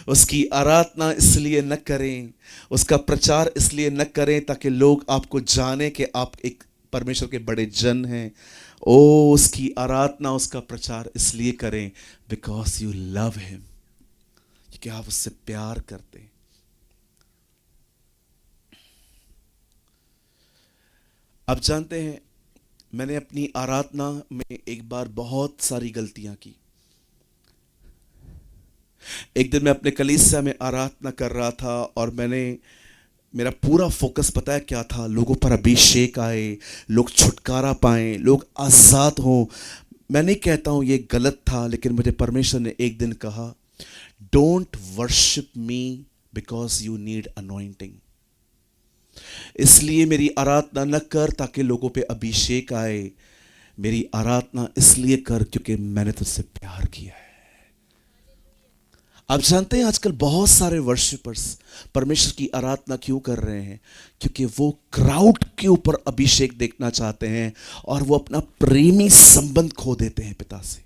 उसकी आराधना इसलिए न करें, उसका प्रचार इसलिए न करें ताकि लोग आपको जाने कि आप एक परमेश्वर के बड़े जन हैं। ओ, उसकी आराधना, उसका प्रचार इसलिए करें बिकॉज यू लव हिम, क्योंकि आप उससे प्यार करते हैं। आप जानते हैं मैंने अपनी आराधना में एक बार बहुत सारी गलतियां की। एक दिन मैं अपने कलीसिया में आराधना कर रहा था और मेरा पूरा फोकस पता है क्या था? लोगों पर अभिषेक आए, लोग छुटकारा पाएं, लोग आज़ाद हों। मैं नहीं कहता हूं ये गलत था, लेकिन मुझे परमेश्वर ने एक दिन कहा, don't worship me because you need anointing. इसलिए मेरी आराधना न कर ताकि लोगों पे अभिषेक आए, मेरी आराधना इसलिए कर क्योंकि मैंने तुझसे प्यार किया है। आप जानते हैं आजकल बहुत सारे वर्शिपर्स परमेश्वर की आराधना क्यों कर रहे हैं? क्योंकि वो क्राउड के ऊपर अभिषेक देखना चाहते हैं और वो अपना प्रेमी संबंध खो देते हैं पिता से।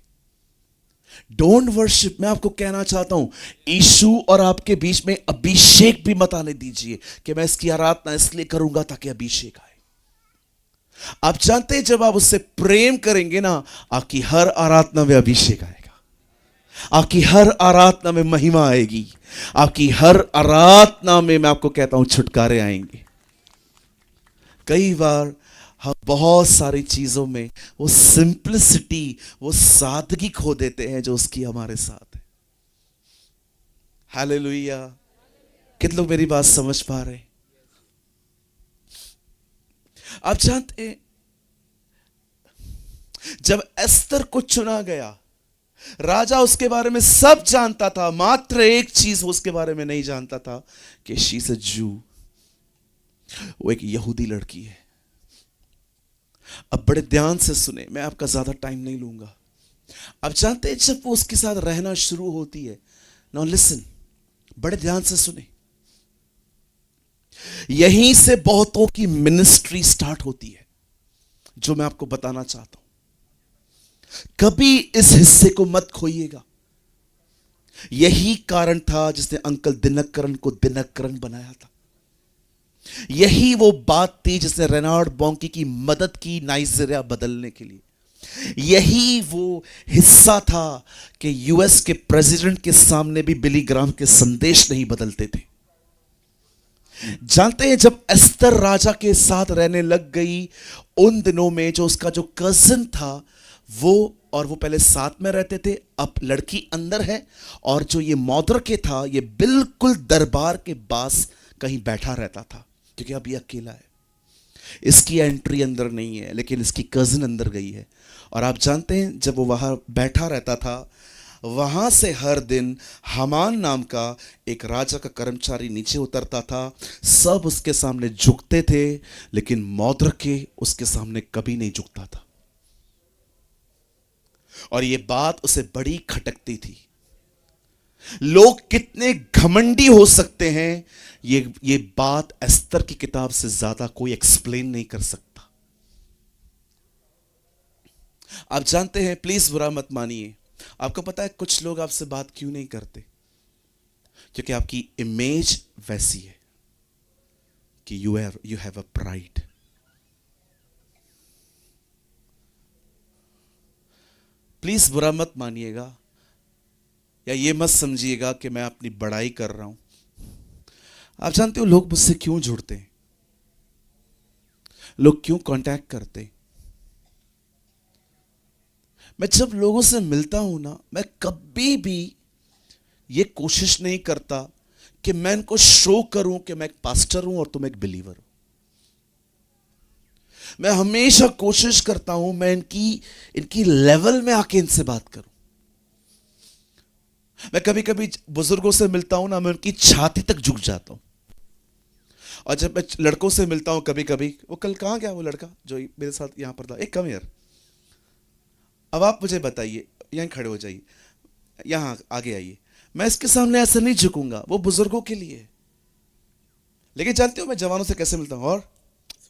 Don't worship. मैं आपको कहना चाहता हूं, यीशु और आपके बीच में अभिषेक भी मत आने दीजिए कि मैं इसकी आराधना इसलिए करूंगा ताकि अभिषेक आए। आप जानते हैं जब आप उससे प्रेम करेंगे ना, आपकी हर आराधना में अभिषेक आएगा। आपकी हर आराधना में महिमा आएगी, आपकी हर आराधना में मैं आपको कहता हूं छुटकारे आएंगे। कई बार हम बहुत सारी चीजों में वो सिंपलिसिटी, वो सादगी खो देते हैं जो उसकी हमारे साथ है। हालेलुया। कितने लोग मेरी बात समझ पा रहे हैं? आप जानते हैं, जब एस्तर को चुना गया, राजा उसके बारे में सब जानता था, मात्र एक चीज वो उसके बारे में नहीं जानता था कि शी इज अ जू, वो एक यहूदी लड़की है। अब बड़े ध्यान से सुने, मैं आपका ज्यादा टाइम नहीं लूंगा। अब जानते हैं, जब वो उसके साथ रहना शुरू होती है, नाउ लिसन, बड़े ध्यान से सुने, यहीं से बहुतों की मिनिस्ट्री स्टार्ट होती है, जो मैं आपको बताना चाहता हूं। कभी इस हिस्से को मत खोइएगा। यही कारण था जिसने अंकल दिनकरन को दिनकरन बनाया था। यही वो बात थी जिसने रेनाल्ड बॉन्की की मदद की नाइजीरिया बदलने के लिए। यही वो हिस्सा था कि यूएस के प्रेसिडेंट के सामने भी बिली ग्राम के संदेश नहीं बदलते थे। जानते हैं, जब एस्तर राजा के साथ रहने लग गई, उन दिनों में जो उसका जो कजिन था वो, और वो पहले साथ में रहते थे, अब लड़की अंदर है, और जो ये मौद्रके था, ये बिल्कुल दरबार के पास कहीं बैठा रहता था, क्योंकि अब ये अकेला है, इसकी एंट्री अंदर नहीं है, लेकिन इसकी कजिन अंदर गई है। और आप जानते हैं, जब वो वहां बैठा रहता था, वहां से हर दिन हमान नाम का एक राजा का कर्मचारी नीचे उतरता था, सब उसके सामने झुकते थे, लेकिन मौद्रके उसके सामने कभी नहीं झुकता था। और ये बात उसे बड़ी खटकती थी। लोग कितने घमंडी हो सकते हैं, ये बात एस्तर की किताब से ज्यादा कोई एक्सप्लेन नहीं कर सकता। आप जानते हैं, प्लीज बुरा मत मानिए, आपको पता है कुछ लोग आपसे बात क्यों नहीं करते? क्योंकि आपकी इमेज वैसी है कि you have a pride. Please बुरा मत मानिएगा, या ये मत समझिएगा कि मैं अपनी बड़ाई कर रहा हूं। आप जानते हो लोग मुझसे क्यों जुड़ते हैं, लोग क्यों कांटेक्ट करते हैं? मैं जब लोगों से मिलता हूं ना, मैं कभी भी ये कोशिश नहीं करता कि मैं इनको शो करूं कि मैं एक पास्टर हूं और तुम एक बिलीवर हो। मैं हमेशा कोशिश करता हूं मैं इनकी लेवल में आके इनसे बात करूं। मैं कभी कभी बुजुर्गों से मिलता हूं ना, मैं उनकी छाती तक झुक जाता हूं। और जब मैं लड़कों से मिलता हूं कभी कभी, वो कल कहां गया वो लड़का जो मेरे साथ यहां पर था, एक कम यार, अब आप मुझे बताइए, यहां खड़े हो जाइए, यहां आगे आइए। मैं इसके सामने ऐसे नहीं झुकूंगा, वो बुजुर्गों के लिए है। लेकिन जानते हो मैं जवानों से कैसे मिलता हूं? और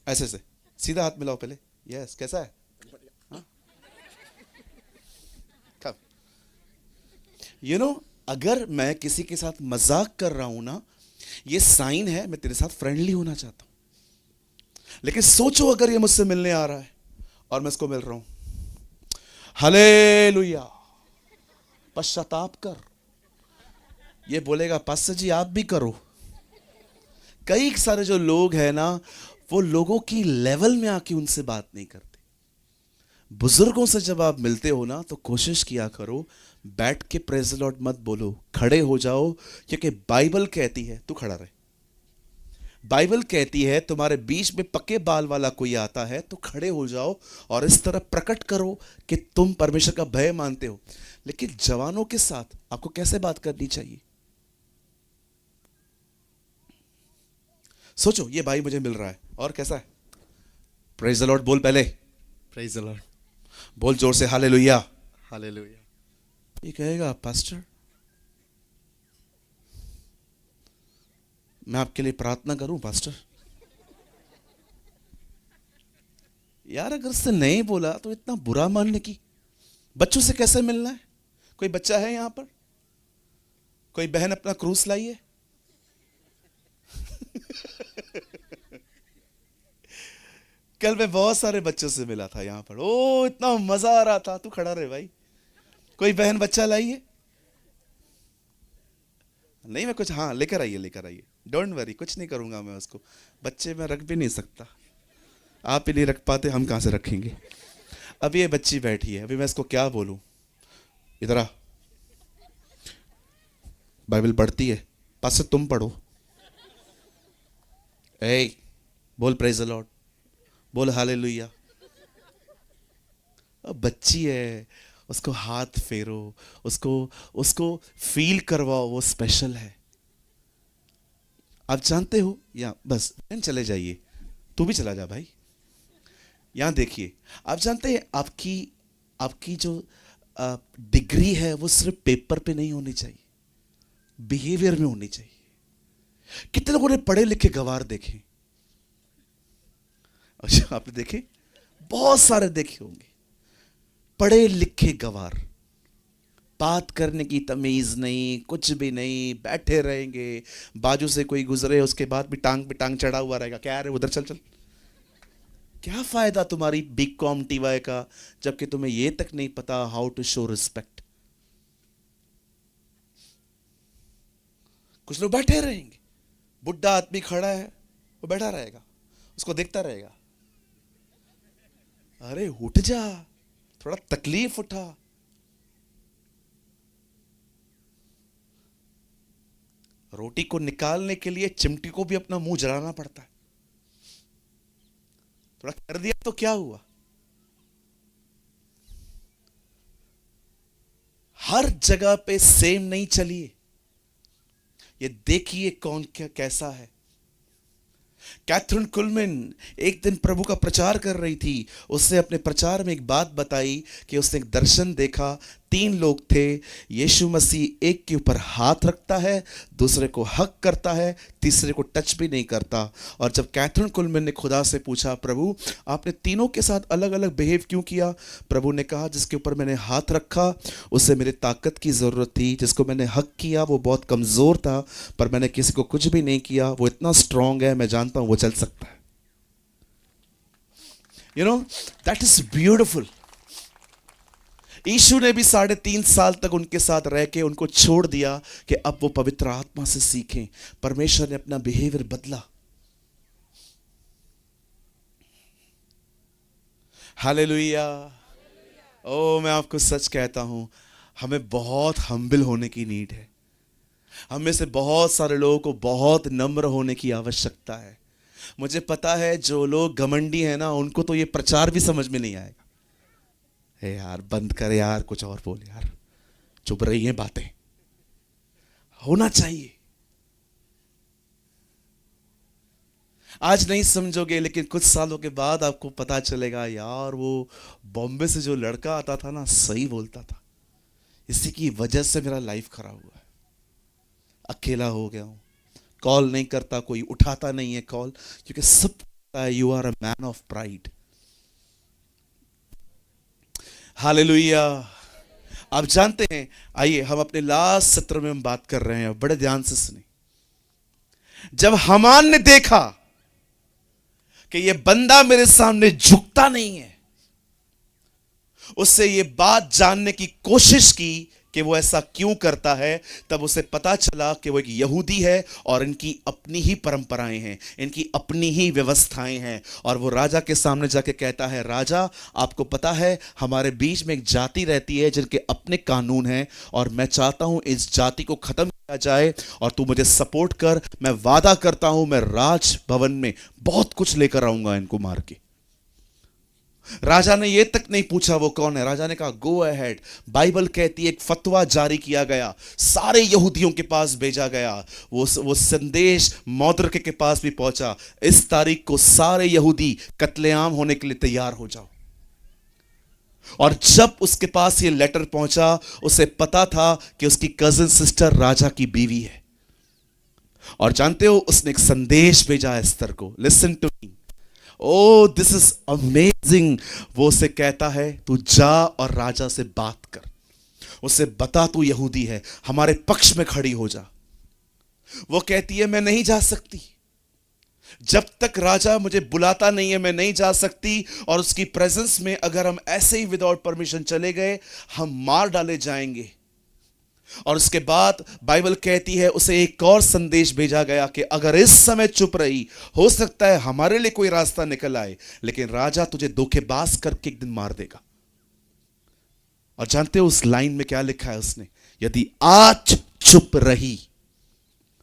ऐसे से सीधा हाथ मिलाओ पहले, यस कैसा है, हाँ? कब यू नो अगर मैं किसी के साथ मजाक कर रहा हूं ना, ये साइन है मैं तेरे साथ फ्रेंडली होना चाहता हूं। लेकिन सोचो अगर ये मुझसे मिलने आ रहा है और मैं इसको मिल रहा हूं, हालेलुया, पश्चाताप कर, ये बोलेगा पास्टर जी आप भी करो। कई सारे जो लोग हैं ना, वो लोगों की लेवल में आके उनसे बात नहीं करते। बुजुर्गों से जब आप मिलते हो ना, तो कोशिश किया करो बैठ के प्रेज़ द लॉर्ड मत बोलो, खड़े हो जाओ, क्योंकि बाइबल कहती है तू खड़ा रहे। बाइबल कहती है तुम्हारे बीच में पक्के बाल वाला कोई आता है तो खड़े हो जाओ और इस तरह प्रकट करो कि तुम परमेश्वर का भय मानते हो। लेकिन जवानों के साथ आपको कैसे बात करनी चाहिए? सोचो, ये भाई मुझे मिल रहा है और कैसा है, प्रेज द लॉर्ड बोल, पहले प्रेज द लॉर्ड, बोल जोर से, हालेलुया। हालेलुया। ये कहेगा पास्टर मैं आपके लिए प्रार्थना करूं पास्टर? यार अगर उससे नहीं बोला तो इतना बुरा मानने की। बच्चों से कैसे मिलना है? कोई बच्चा है यहां पर? कोई बहन अपना क्रूस लाई है? कल मैं बहुत सारे बच्चों से मिला था यहां पर, ओ इतना मजा आ रहा था। तू खड़ा रहे भाई। कोई बहन बच्चा लाई है? नहीं मैं कुछ, हाँ लेकर आइए लेकर आइए, डोंट वरी, कुछ नहीं करूँगा मैं उसको। बच्चे मैं रख भी नहीं सकता, आप ही नहीं रख पाते, हम कहाँ से रखेंगे। अब ये बच्ची बैठी है, अभी मैं इसको क्या बोलूँ, इधर आ, बाइबल पढ़ती है, पास से तुम पढ़ो। ए बोल प्रेज द लॉर्ड, बोल हालेलुया। अब बच्ची है, उसको हाथ फेरो, उसको उसको फील करवाओ, वो स्पेशल है। आप जानते हो, या बस बहन चले जाइए, तू भी चला जा भाई। यहाँ देखिए, आप जानते हैं आपकी आपकी जो डिग्री है वो सिर्फ पेपर पे नहीं होनी चाहिए, बिहेवियर में होनी चाहिए। कितने लोगों ने पढ़े लिखे गवार देखे? अच्छा आपने देखे? बहुत सारे देखे होंगे पढ़े लिखे गवार, बात करने की तमीज नहीं, कुछ भी नहीं, बैठे रहेंगे, बाजू से कोई गुजरे उसके बाद भी टांग पे टांग चढ़ा हुआ रहेगा, क्या रे उधर चल चल। क्या फायदा तुम्हारी बीकॉम टीवाई का, जबकि तुम्हें यह तक नहीं पता हाउ टू शो रिस्पेक्ट। कुछ लोग बैठे रहेंगे, बुढ़ा आदमी खड़ा है वो बैठा रहेगा, उसको देखता रहेगा। अरे उठ जा, थोड़ा तकलीफ उठा। रोटी को निकालने के लिए चिमटी को भी अपना मुंह जलाना पड़ता है, थोड़ा कर दिया तो क्या हुआ। हर जगह पे सेम नहीं चलिए, ये देखिए कौन क्या कैसा है। कैथरीन कुलमैन एक दिन प्रभु का प्रचार कर रही थी, उसने अपने प्रचार में एक बात बताई कि उसने एक दर्शन देखा, 3 लोग थे, यीशु मसीह एक के ऊपर हाथ रखता है, दूसरे को हक करता है, तीसरे को टच भी नहीं करता। और जब कैथरीन कुलमैन ने खुदा से पूछा, प्रभु आपने तीनों के साथ अलग अलग बिहेव क्यों किया? प्रभु ने कहा, जिसके ऊपर मैंने हाथ रखा उसे मेरी ताकत की ज़रूरत थी, जिसको मैंने हक किया वो बहुत कमज़ोर था, पर मैंने किसी को कुछ भी नहीं किया, वो इतना स्ट्रांग है, मैं जानता हूँ वो चल सकता है। You know that is beautiful. यीशु ने भी 3.5 साल तक उनके साथ रह के उनको छोड़ दिया कि अब वो पवित्र आत्मा से सीखें। परमेश्वर ने अपना बिहेवियर बदला। हालेलुया। ओ मैं आपको सच कहता हूं, हमें बहुत हम्बल होने की नीड है। हम में से बहुत सारे लोगों को बहुत नम्र होने की आवश्यकता है। मुझे पता है जो लोग घमंडी हैं ना, उनको तो ये प्रचार भी समझ में नहीं आएगा। हे यार बंद कर यार, कुछ और बोल यार, चुप रही हैं बातें। होना चाहिए। आज नहीं समझोगे, लेकिन कुछ सालों के बाद आपको पता चलेगा, यार वो बॉम्बे से जो लड़का आता था ना, सही बोलता था, इसी की वजह से मेरा लाइफ खराब हुआ है। अकेला हो गया हूं, कॉल नहीं करता कोई, उठाता नहीं है कॉल, क्योंकि सब पता है you are a man of pride. Hallelujah. आप जानते हैं, आइए हम अपने लास्ट सत्र में हम बात कर रहे हैं, बड़े ध्यान से सुने। जब हामान ने देखा कि ये बंदा मेरे सामने झुकता नहीं है, उससे ये बात जानने की कोशिश की कि वो ऐसा क्यों करता है। तब उसे पता चला कि वो एक यहूदी है और इनकी अपनी ही परंपराएं हैं, इनकी अपनी ही व्यवस्थाएं हैं। और वो राजा के सामने जाके कहता है, राजा आपको पता है हमारे बीच में एक जाति रहती है जिनके अपने कानून हैं, और मैं चाहता हूं इस जाति को खत्म किया जाए, और तू मुझे सपोर्ट कर। मैं वादा करता हूं मैं राज भवन में बहुत कुछ लेकर आऊंगा इनको मार के। राजा ने यह तक नहीं पूछा वो कौन है, राजा ने कहा गो अहेड। बाइबल कहती है एक फतवा जारी किया गया, सारे यहूदियों के पास भेजा गया, वो संदेश मौद्रिक के पास भी पहुंचा, इस तारीख को सारे यहूदी कत्लेआम होने के लिए तैयार हो जाओ। और जब उसके पास ये लेटर पहुंचा, उसे पता था कि उसकी कजिन सिस्टर राजा की बीवी है, और जानते हो उसने एक संदेश भेजा एस्थर को, listen to me. Oh this is amazing. वो उसे कहता है तू जा और राजा से बात कर, उसे बता तू यहूदी है, हमारे पक्ष में खड़ी हो जा। वो कहती है मैं नहीं जा सकती, जब तक राजा मुझे बुलाता नहीं है मैं नहीं जा सकती, और उसकी प्रेजेंस में अगर हम ऐसे ही विदाउट परमिशन चले गए हम मार डाले जाएंगे। और उसके बाद बाइबल कहती है उसे एक और संदेश भेजा गया कि अगर इस समय चुप रही, हो सकता है हमारे लिए कोई रास्ता निकल आए, लेकिन राजा तुझे धोखेबाज करके एक दिन मार देगा। और जानते हो उस लाइन में क्या लिखा है उसने? यदि आज चुप रही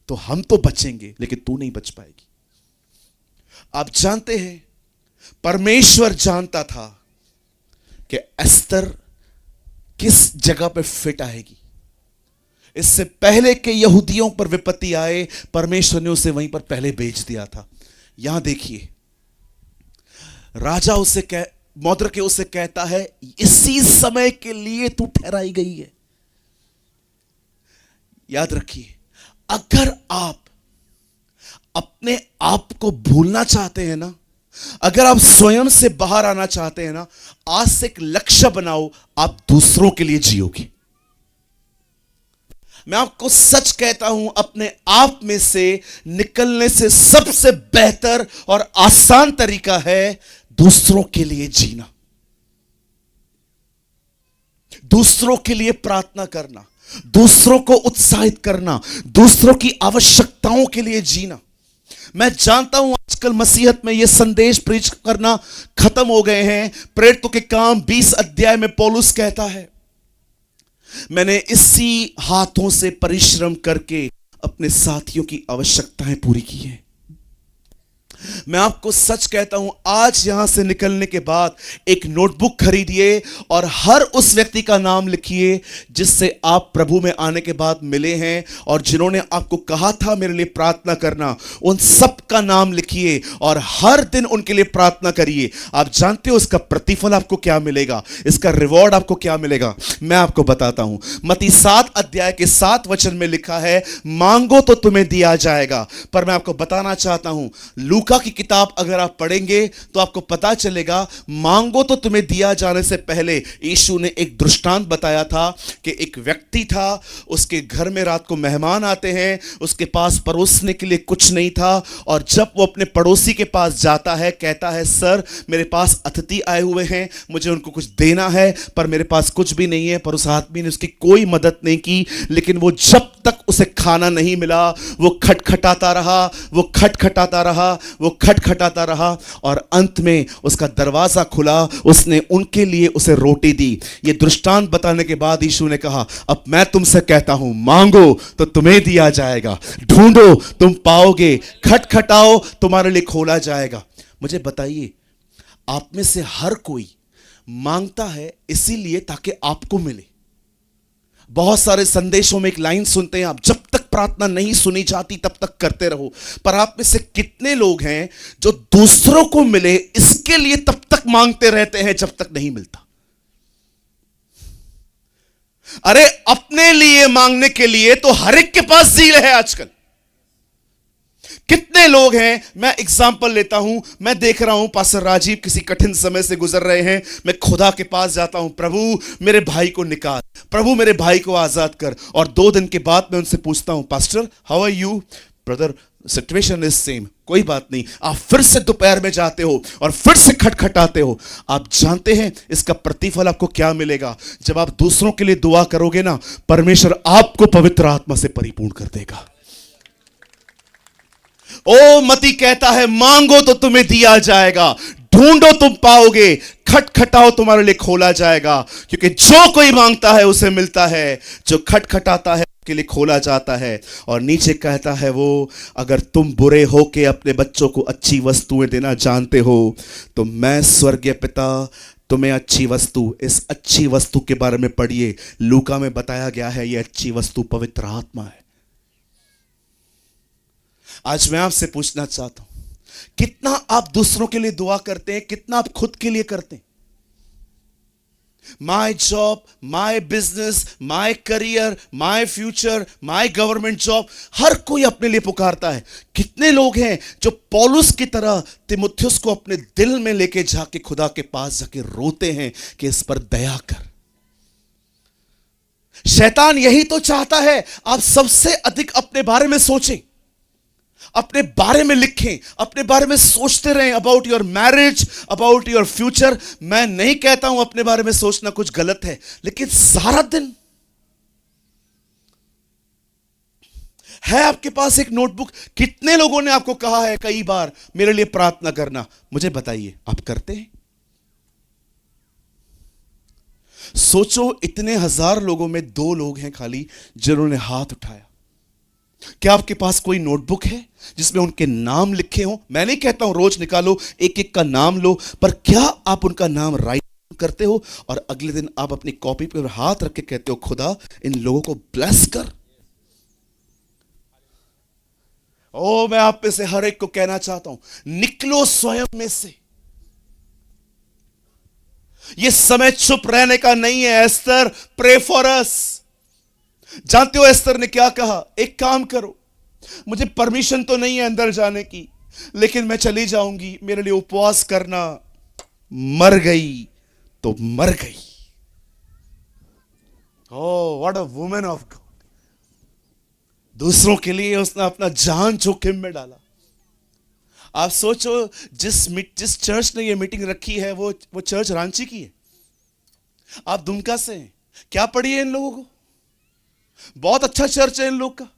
तो हम तो बचेंगे, लेकिन तू नहीं बच पाएगी। आप जानते हैं परमेश्वर जानता था कि एस्तर किस जगह पे फिट आएगी। इससे पहले के यहूदियों पर विपत्ति आए, परमेश्वर ने उसे वहीं पर पहले भेज दिया था। यहां देखिए, राजा उसे मौद्रिक उसे कहता है इसी समय के लिए तू ठहराई गई है। याद रखिए, अगर आप अपने आप को भूलना चाहते हैं ना, अगर आप स्वयं से बाहर आना चाहते हैं ना, आज से एक लक्ष्य बनाओ, आप दूसरों के लिए जियोगे। मैं आपको सच कहता हूं, अपने आप में से निकलने से सबसे बेहतर और आसान तरीका है दूसरों के लिए जीना, दूसरों के लिए प्रार्थना करना, दूसरों को उत्साहित करना, दूसरों की आवश्यकताओं के लिए जीना। मैं जानता हूं आजकल मसीहत में यह संदेश प्रीच करना खत्म हो गए हैं। प्रेरितों के काम 20 अध्याय में पौलुस कहता है, मैंने इसी हाथों से परिश्रम करके अपने साथियों की आवश्यकताएं पूरी की हैं। मैं आपको सच कहता हूं, आज यहां से निकलने के बाद एक नोटबुक खरीदिए और हर उस व्यक्ति का नाम लिखिए जिससे आप प्रभु में आने के बाद मिले हैं और जिन्होंने आपको कहा था मेरे लिए प्रार्थना करना, उन सब का नाम लिखिए और हर दिन उनके लिए प्रार्थना करिए। आप जानते हो इसका प्रतिफल आपको क्या मिलेगा, इसका रिवॉर्ड आपको क्या मिलेगा? मैं आपको बताता हूं। मत्ती 7 अध्याय के 7 वचन में लिखा है, मांगो तो तुम्हें दिया जाएगा। पर मैं आपको बताना चाहता हूं, लूका की किताब अगर आप पढ़ेंगे तो आपको पता चलेगा, मांगो तो तुम्हें दिया जाने से पहले यीशु ने एक दृष्टांत बताया था कि एक व्यक्ति था, उसके घर में रात को मेहमान आते हैं, उसके पास परोसने के लिए कुछ नहीं था और जब वो अपने पड़ोसी के पास जाता है, कहता है सर मेरे पास अतिथि आए हुए हैं, मुझे उनको कुछ देना है पर मेरे पास कुछ भी नहीं है। पर उस आदमी ने उसकी कोई मदद नहीं की, लेकिन वो जब तक उसे खाना नहीं मिला वो खटखटाता रहा, वो खटखटाता रहा, वो खटखटाता रहा और अंत में उसका दरवाजा खुला, उसने उनके लिए उसे रोटी दी। ये दृष्टांत बताने के बाद यीशु ने कहा, अब मैं तुमसे कहता हूं, मांगो तो तुम्हें दिया जाएगा, ढूंढो तुम पाओगे, खटखटाओ तुम्हारे लिए खोला जाएगा। मुझे बताइए, आप में से हर कोई मांगता है इसीलिए ताकि आपको मिले। बहुत सारे संदेशों में एक लाइन सुनते हैं, आप जब तक प्रार्थना नहीं सुनी जाती तब तक करते रहो। पर आप में से कितने लोग हैं जो दूसरों को मिले इसके लिए तब तक मांगते रहते हैं जब तक नहीं मिलता? अरे अपने लिए मांगने के लिए तो हर एक के पास ज़ील है आजकल। कितने लोग हैं, मैं एग्जाम्पल लेता हूं, मैं देख रहा हूं पास्टर राजीव किसी कठिन समय से गुजर रहे हैं, मैं खुदा के पास जाता हूं, प्रभु मेरे भाई को निकाल, प्रभु मेरे भाई को आजाद कर। और 2 दिन के बाद मैं उनसे पूछता हूं, pastor how are you? Brother situation is same, कोई बात नहीं। आप फिर से दोपहर में जाते हो और फिर से खटखटाते हो। आप जानते हैं इसका प्रतिफल आपको क्या मिलेगा? जब आप दूसरों के लिए दुआ करोगे ना, परमेश्वर आपको पवित्र आत्मा से परिपूर्ण कर देगा। ओ मती कहता है, मांगो तो तुम्हें दिया जाएगा, ढूंढो तुम पाओगे, खटखटाओ तुम्हारे लिए खोला जाएगा। क्योंकि जो कोई मांगता है उसे मिलता है, जो खटखटाता है के लिए खोला जाता है। और नीचे कहता है वो, अगर तुम बुरे हो के अपने बच्चों को अच्छी वस्तुएं देना जानते हो तो मैं स्वर्गीय पिता तुम्हें अच्छी वस्तु, इस अच्छी वस्तु के बारे में पढ़िए। लूका में बताया गया है ये अच्छी वस्तु पवित्र आत्मा है। आज मैं आपसे पूछना चाहता हूं, कितना आप दूसरों के लिए दुआ करते हैं, कितना आप खुद के लिए करते हैं? My job, my business, my career, my future, my government job, हर कोई अपने लिए पुकारता है। कितने लोग हैं जो पौलुस की तरह तीमुथियुस को अपने दिल में लेके जाके खुदा के पास जाके रोते हैं कि इस पर दया कर। शैतान यही तो चाहता है, आप सबसे अधिक अपने बारे में सोचें, अपने बारे में लिखें, अपने बारे में सोचते रहें, about your marriage, about your future. मैं नहीं कहता हूं अपने बारे में सोचना कुछ गलत है, लेकिन सारा दिन है आपके पास एक नोटबुक? कितने लोगों ने आपको कहा है कई बार मेरे लिए प्रार्थना करना? मुझे बताइए, आप करते हैं? सोचो, इतने हजार लोगों में 2 लोग हैं खाली जिन्होंने हाथ उठाया। क्या आपके पास कोई नोटबुक है जिसमें उनके नाम लिखे हों? मैं नहीं कहता हूं रोज निकालो, एक एक का नाम लो, पर क्या आप उनका नाम राइट करते हो और अगले दिन आप अपनी कॉपी पर हाथ रख के कहते हो, खुदा इन लोगों को ब्लेस कर? ओ, मैं आप में से हर एक को कहना चाहता हूं, निकलो स्वयं में से। ये समय चुप रहने का नहीं है। Esther, pray for us. जानते हो एस्तर ने क्या कहा? एक काम करो, मुझे परमिशन तो नहीं है अंदर जाने की, लेकिन मैं चली जाऊंगी, मेरे लिए उपवास करना। मर गई तो मर गई। Oh, what a woman of God. दूसरों के लिए उसने अपना जान जोखिम में डाला। आप सोचो, जिस चर्च ने ये मीटिंग रखी है वो चर्च रांची की है, आप दुमका से हैं। क्या पड़ी है इन लोगों को? बहुत अच्छा चर्च है इन लोग का।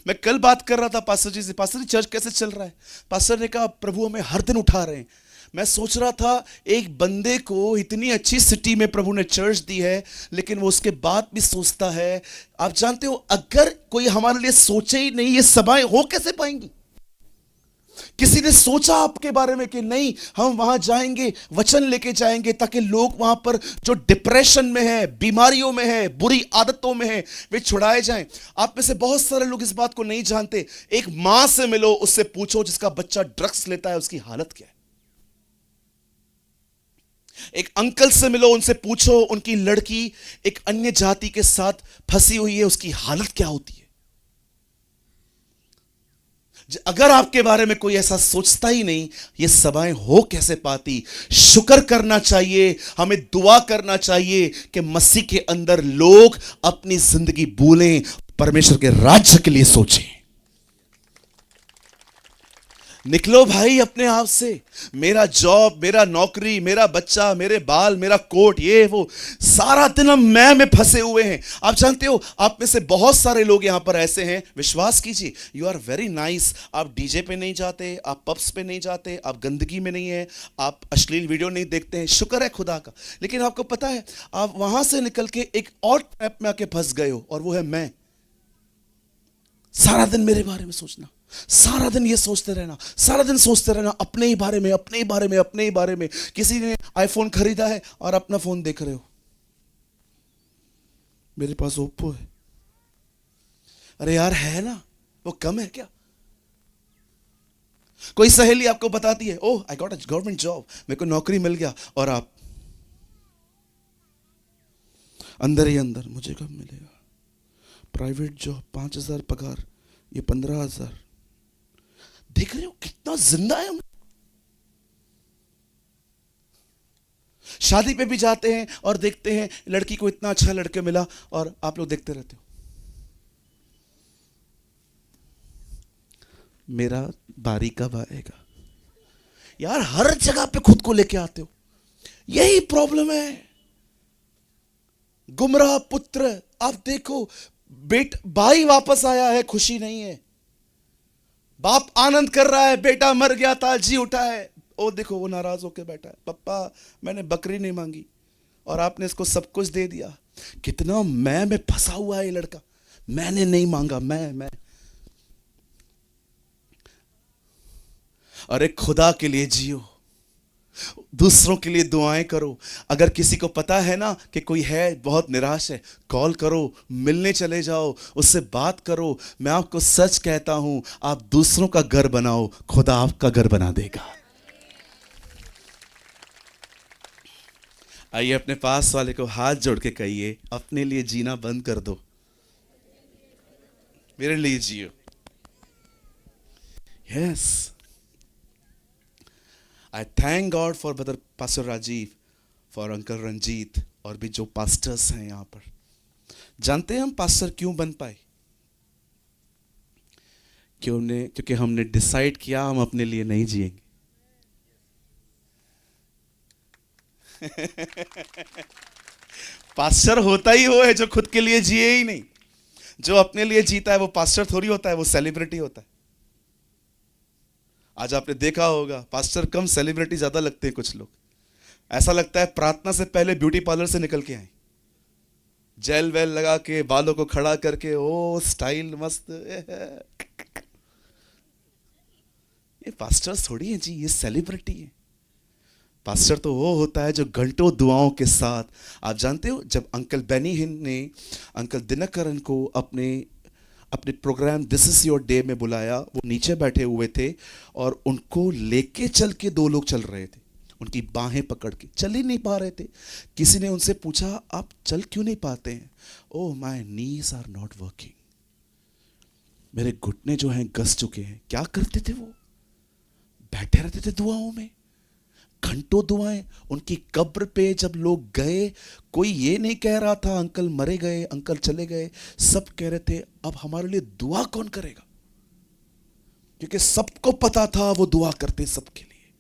मैं कल बात कर रहा था पास्टर जी से, पास्टर जी चर्च कैसे चल रहा है? पास्टर ने कहा, प्रभु हमें हर दिन उठा रहे हैं। मैं सोच रहा था, एक बंदे को इतनी अच्छी सिटी में प्रभु ने चर्च दी है, लेकिन वो उसके बाद भी सोचता है। आप जानते हो, अगर कोई हमारे लिए सोचे ही नहीं, ये सभाएं हो कैसे पाएंगी? किसी ने सोचा आपके बारे में कि नहीं, हम वहां जाएंगे, वचन लेके जाएंगे, ताकि लोग वहां पर जो डिप्रेशन में है, बीमारियों में है, बुरी आदतों में है, वे छुड़ाए जाएं। आप में से बहुत सारे लोग इस बात को नहीं जानते। एक मां से मिलो, उससे पूछो जिसका बच्चा ड्रग्स लेता है उसकी हालत क्या है। एक अंकल से मिलो, उनसे पूछो उनकी लड़की एक अन्य जाति के साथ फंसी हुई है, उसकी हालत क्या होती है। अगर आपके बारे में कोई ऐसा सोचता ही नहीं, ये सभाएं हो कैसे पाती? शुक्र करना चाहिए, हमें दुआ करना चाहिए कि मसीह के अंदर लोग अपनी जिंदगी भूलें, परमेश्वर के राज्य के लिए सोचें। निकलो भाई अपने आप से। मेरा जॉब, मेरा नौकरी, मेरा बच्चा, मेरे बाल, मेरा कोट, ये वो, सारा दिन हम मैं फंसे हुए हैं। आप जानते हो, आप में से बहुत सारे लोग यहां पर ऐसे हैं, विश्वास कीजिए, यू आर वेरी नाइस। आप डीजे पे नहीं जाते, आप पब्स पे नहीं जाते, आप गंदगी में नहीं है, आप अश्लील वीडियो नहीं देखते हैं, शुक्र है खुदा का। लेकिन आपको पता है, आप वहां से निकल के एक और ट्रैप में आके फंस गए हो, और वो है मैं। सारा दिन मेरे बारे में सोचना, सारा दिन ये सोचते रहना, सारा दिन सोचते रहना अपने ही बारे में, अपने ही बारे में, अपने ही बारे में। किसी ने आईफोन खरीदा है और अपना फोन देख रहे हो, मेरे पास ओप्पो है। अरे यार, है ना, वो कम है क्या? कोई सहेली आपको बताती है, oh I got a government job, मेरे को नौकरी मिल गया, और आप अंदर ही अंदर, मुझे कब मिलेगा प्राइवेट जॉब, 5,000 पगार, ये 15,000। देख रहे हो कितना जिंदा है हम। शादी पे भी जाते हैं और देखते हैं लड़की को इतना अच्छा लड़के मिला, और आप लोग देखते रहते हो, मेरा बारी कब आएगा। यार, हर जगह पे खुद को लेके आते हो, यही प्रॉब्लम है। गुमराह पुत्र। आप देखो, भाई वापस आया है, खुशी नहीं है। बाप आनंद कर रहा है, बेटा मर गया था, जी उठा है। ओ देखो, वो नाराज होकर बैठा है, पप्पा मैंने बकरी नहीं मांगी और आपने इसको सब कुछ दे दिया। कितना मैं में फंसा हुआ है ये लड़का, मैंने नहीं मांगा, मैं। अरे खुदा के लिए जियो, दूसरों के लिए दुआएं करो। अगर किसी को पता है ना कि कोई है बहुत निराश है, कॉल करो, मिलने चले जाओ, उससे बात करो। मैं आपको सच कहता हूं, आप दूसरों का घर बनाओ, खुदा आपका घर बना देगा। आइए अपने पास वाले को हाथ जोड़ के कहिए, अपने लिए जीना बंद कर दो, मेरे लिए जियो। Yes, I thank God for brother Pastor Rajiv, for Uncle Ranjit, और भी जो पास्टर्स हैं यहाँ पर। जानते हैं हम पास्टर क्यों बन पाए? क्योंकि हमने डिसाइड किया हम अपने लिए नहीं जिएंगे। पास्टर होता ही वो है जो खुद के लिए जिए ही नहीं। जो अपने लिए जीता है वो पास्टर थोड़ी होता है, वो सेलिब्रिटी होता है। आज आपने देखा होगा पास्टर कम, सेलिब्रिटी ज्यादा लगते हैं कुछ लोग। ऐसा लगता है प्रार्थना से पहले ब्यूटी पार्लर से निकल के आए, जेल वेल लगा के, बालों को खड़ा करके, ओ स्टाइल मस्त। ये पास्टर्स थोड़ी है जी, ये सेलिब्रिटी है। पास्टर तो वो होता है जो घंटों दुआओं के साथ। आप जानते हो जब अंकल बेनी हिन ने अंकल दिनकरन को अपने अपने program this is your day में बुलाया, वो नीचे बैठे हुए थे और उनको लेके चल के दो लोग चल रहे थे, उनकी बाहें पकड़ के चल ही नहीं पा रहे थे। किसी ने उनसे पूछा आप चल क्यों नहीं पाते हैं? Oh my knees are not working, मेरे घुटने जो हैं घस चुके हैं। क्या करते थे वो? बैठे रहते थे दुआओं में, घंटों दुआएं। उनकी कब्र पे जब लोग गए, कोई ये नहीं कह रहा था अंकल मरे गए, अंकल चले गए। सब कह रहे थे अब हमारे लिए दुआ कौन करेगा, क्योंकि सबको पता था वो दुआ करते सबके लिए।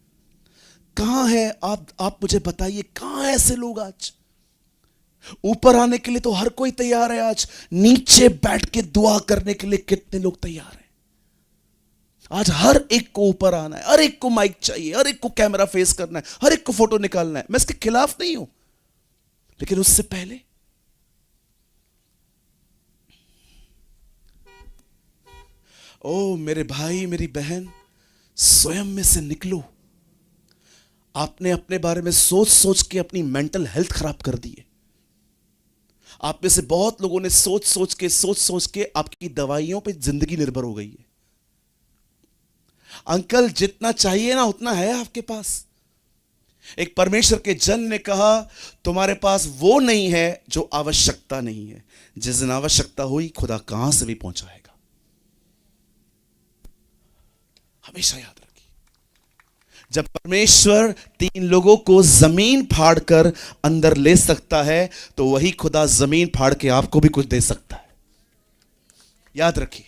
कहां है आप मुझे बताइए, कहां है ऐसे लोग आज? ऊपर आने के लिए तो हर कोई तैयार है, आज नीचे बैठ के दुआ करने के लिए कितने लोग तैयार हैं? आज हर एक को ऊपर आना है, हर एक को माइक चाहिए, हर एक को कैमरा फेस करना है, हर एक को फोटो निकालना है। मैं इसके खिलाफ नहीं हूं, लेकिन उससे पहले ओ मेरे भाई मेरी बहन, स्वयं में से निकलो। आपने अपने बारे में सोच सोच के अपनी मेंटल हेल्थ खराब कर दी है। आप में से बहुत लोगों ने सोच सोच के आपकी दवाइयों पे जिंदगी निर्भर हो गई है। अंकल जितना चाहिए ना उतना है आपके पास। एक परमेश्वर के जन ने कहा तुम्हारे पास वो नहीं है जो आवश्यकता नहीं है। जिस दिन आवश्यकता हुई खुदा कहां से भी पहुंचाएगा। हमेशा याद रखिए, जब परमेश्वर 3 लोगों को जमीन फाड़ कर अंदर ले सकता है तो वही खुदा जमीन फाड़ के आपको भी कुछ दे सकता है। याद रखिए,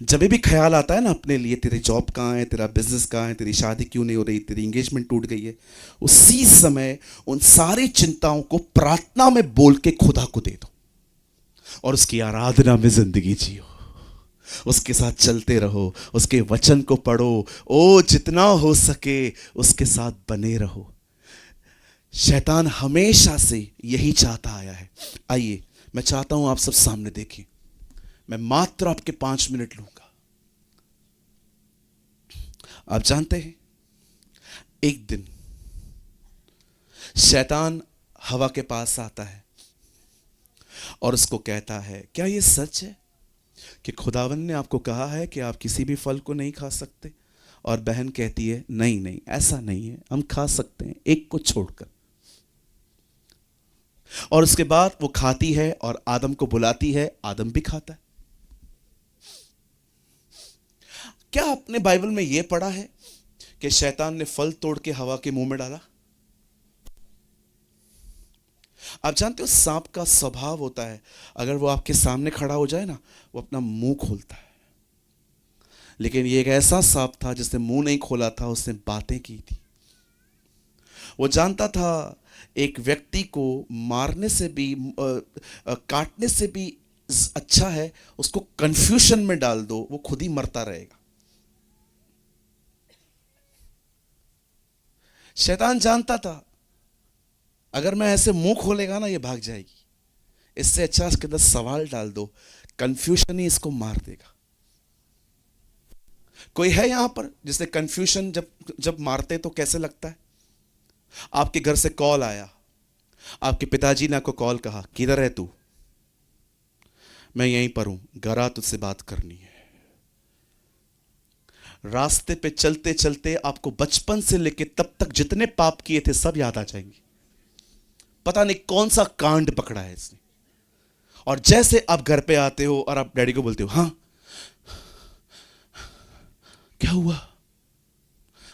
जब भी ख्याल आता है ना अपने लिए, तेरी जॉब कहां है, तेरा बिजनेस कहां है, तेरी शादी क्यों नहीं हो रही, तेरी एंगेजमेंट टूट गई है, उसी समय उन सारी चिंताओं को प्रार्थना में बोल के खुदा को दे दो और उसकी आराधना में जिंदगी जियो। उसके साथ चलते रहो, उसके वचन को पढ़ो, ओ जितना हो सके उसके साथ बने रहो। शैतान हमेशा से यही चाहता आया है। आइए, मैं चाहता हूं आप सब सामने देखें। मैं मात्र आपके 5 मिनट लूंगा। आप जानते हैं, एक दिन शैतान हवा के पास आता है और उसको कहता है क्या यह सच है कि खुदावंद ने आपको कहा है कि आप किसी भी फल को नहीं खा सकते? और बहन कहती है नहीं नहीं ऐसा नहीं है, हम खा सकते हैं एक को छोड़कर। और उसके बाद वो खाती है और आदम को बुलाती है, आदम भी खाता है। क्या आपने बाइबल में यह पढ़ा है कि शैतान ने फल तोड़ के हवा के मुंह में डाला? आप जानते हो सांप का स्वभाव होता है, अगर वो आपके सामने खड़ा हो जाए ना, वो अपना मुंह खोलता है। लेकिन ये एक ऐसा सांप था जिसने मुंह नहीं खोला था, उसने बातें की थी। वो जानता था एक व्यक्ति को मारने से भी काटने से भी अच्छा है उसको कंफ्यूजन में डाल दो, वो खुद ही मरता रहेगा। शैतान जानता था अगर मैं ऐसे मुंह खोलेगा ना ये भाग जाएगी, इससे अच्छा इसके अंदर सवाल डाल दो, कंफ्यूजन ही इसको मार देगा। कोई है यहां पर जिसने कंफ्यूजन जब मारते तो कैसे लगता है? आपके घर से कॉल आया, आपके पिताजी ने आपको कॉल कहा किधर है तू? मैं यहीं पर हूं, घरा तुझसे बात करनी है। रास्ते पे चलते चलते आपको बचपन से लेके तब तक जितने पाप किए थे सब याद आ जाएंगे। पता नहीं कौन सा कांड पकड़ा है इसने। और जैसे आप घर पे आते हो और आप डैडी को बोलते हो हां क्या हुआ,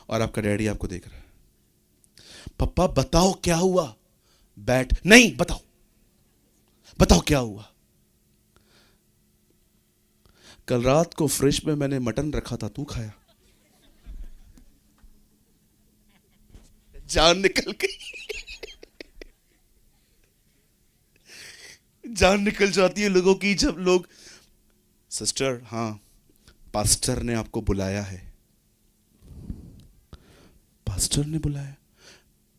और आपका डैडी आपको देख रहा है, पप्पा बताओ क्या हुआ? बैठ, नहीं बताओ, बताओ क्या हुआ? कल रात को फ्रिज में मैंने मटन रखा था, तू खाया? जान निकल गई। जान निकल जाती है लोगों की जब लोग, सिस्टर हाँ पास्टर ने आपको बुलाया है, पास्टर ने बुलाया,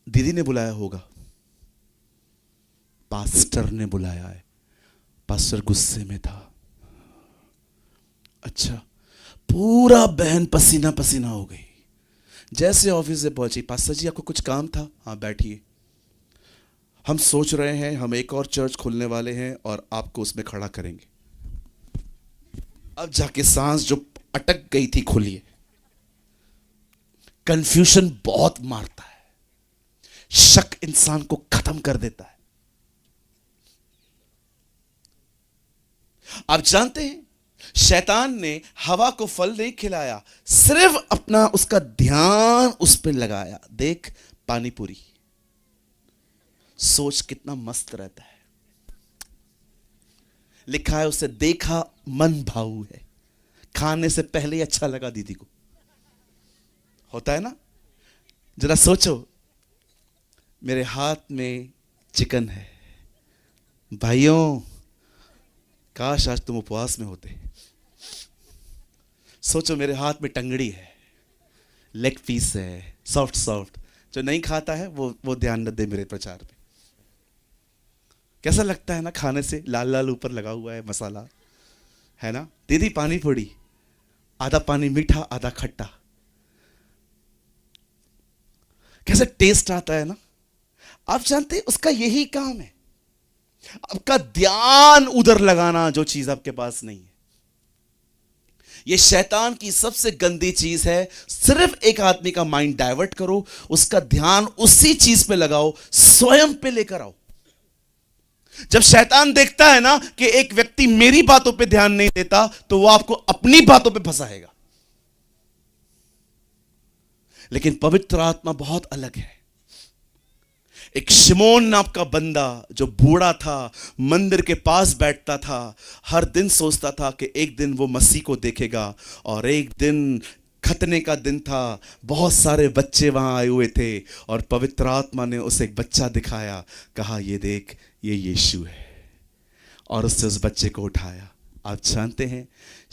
दीदी ने बुलाया होगा, पास्टर ने बुलाया है, पास्टर गुस्से में था। अच्छा, पूरा बहन पसीना पसीना हो गई। जैसे ऑफिस से पहुंची, पास्टर जी आपको कुछ काम था? हाँ बैठिए, हम सोच रहे हैं हम एक और चर्च खोलने वाले हैं और आपको उसमें खड़ा करेंगे। अब जाके सांस जो अटक गई थी खुली। कंफ्यूजन बहुत मारता है, शक इंसान को खत्म कर देता है। आप जानते हैं शैतान ने हवा को फल नहीं खिलाया, सिर्फ अपना उसका ध्यान उस पर लगाया। देख पानी पूरी, सोच कितना मस्त रहता है। लिखा है उसे देखा मन भाऊ है, खाने से पहले ही अच्छा लगा दीदी को। होता है ना? जरा सोचो, मेरे हाथ में चिकन है, भाइयों काश आज तुम उपवास में होते। सोचो मेरे हाथ में टंगड़ी है, लेग पीस है, सॉफ्ट सॉफ्ट। जो नहीं खाता है वो ध्यान न दे मेरे प्रचार पे। कैसा लगता है ना खाने से, लाल लाल ऊपर लगा हुआ है मसाला, है ना? दीदी पानी पूरी, आधा पानी मीठा आधा खट्टा, कैसे टेस्ट आता है ना? आप जानते हैं उसका यही काम है, आपका ध्यान उधर लगाना जो चीज आपके पास नहीं है। यह शैतान की सबसे गंदी चीज है। सिर्फ एक आदमी का माइंड डाइवर्ट करो, उसका ध्यान उसी चीज पे लगाओ, स्वयं पे लेकर आओ। जब शैतान देखता है ना कि एक व्यक्ति मेरी बातों पे ध्यान नहीं देता, तो वो आपको अपनी बातों पे फंसाएगा। लेकिन पवित्र आत्मा बहुत अलग है। एक शिमोन नाम का बंदा जो बूढ़ा था, मंदिर के पास बैठता था, हर दिन सोचता था कि एक दिन वो मसीह को देखेगा। और एक दिन खतने का दिन था, बहुत सारे बच्चे वहां आए हुए थे और पवित्र आत्मा ने उसे एक बच्चा दिखाया, कहा ये देख ये यीशु है, और उससे उस बच्चे को उठाया। आप जानते हैं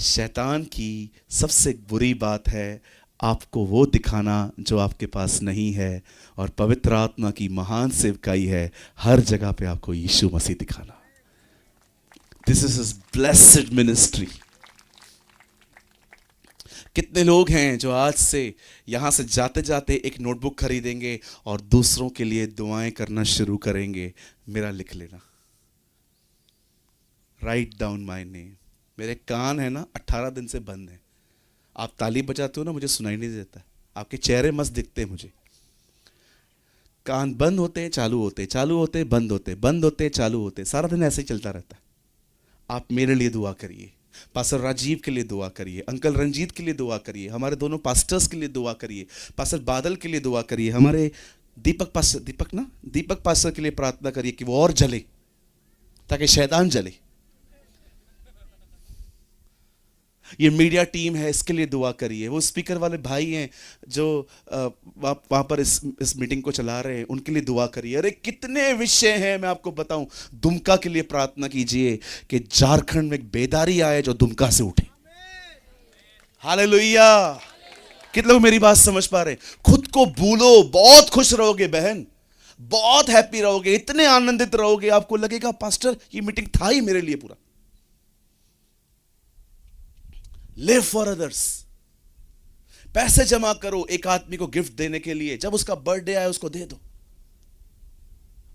शैतान की सबसे बुरी बात है आपको वो दिखाना जो आपके पास नहीं है, और पवित्र आत्मा की महान सेवकाई है हर जगह पे आपको यीशु मसीह दिखाना। This is his blessed ministry. कितने लोग हैं जो आज से यहां से जाते जाते एक नोटबुक खरीदेंगे और दूसरों के लिए दुआएं करना शुरू करेंगे? मेरा लिख लेना, राइट डाउन माय नेम। मेरे कान है ना 18 दिन से बंद है। आप ताली बजाते हो ना, मुझे सुनाई नहीं देता, आपके चेहरे मस्त दिखते हैं मुझे। कान बंद होते हैं चालू होते हैं, चालू होते हैं बंद होते हैं, बंद होते हैं चालू होते हैं, सारा दिन ऐसे ही चलता रहता है। आप मेरे लिए दुआ करिए, पास्टर राजीव के लिए दुआ करिए, अंकल रंजीत के लिए दुआ करिए, हमारे दोनों पास्टर्स के लिए दुआ करिए, पास्टर बादल के लिए दुआ करिए, हमारे दीपक पास्टर के लिए प्रार्थना करिए कि वो और जले, ताकि शैतान जले। ये मीडिया टीम है, इसके लिए दुआ करिए। वो स्पीकर वाले भाई हैं जो वहाँ पर इस मीटिंग को चला रहे हैं, उनके लिए दुआ करिए। अरे कितने विषय हैं मैं आपको बताऊं। दुमका के लिए प्रार्थना कीजिए कि झारखंड में एक बेदारी आए जो दुमका से उठे। हालेलुया। कितने लोग मेरी बात समझ पा रहे हैं? खुद को भूलो, बहुत खुश रहोगे बहन, बहुत हैप्पी रहोगे, इतने आनंदित रहोगे, आपको लगेगा पास्टर ये मीटिंग था ही मेरे लिए पूरा। Live for others. पैसे जमा करो एक आदमी को गिफ्ट देने के लिए, जब उसका बर्थडे आए उसको दे दो।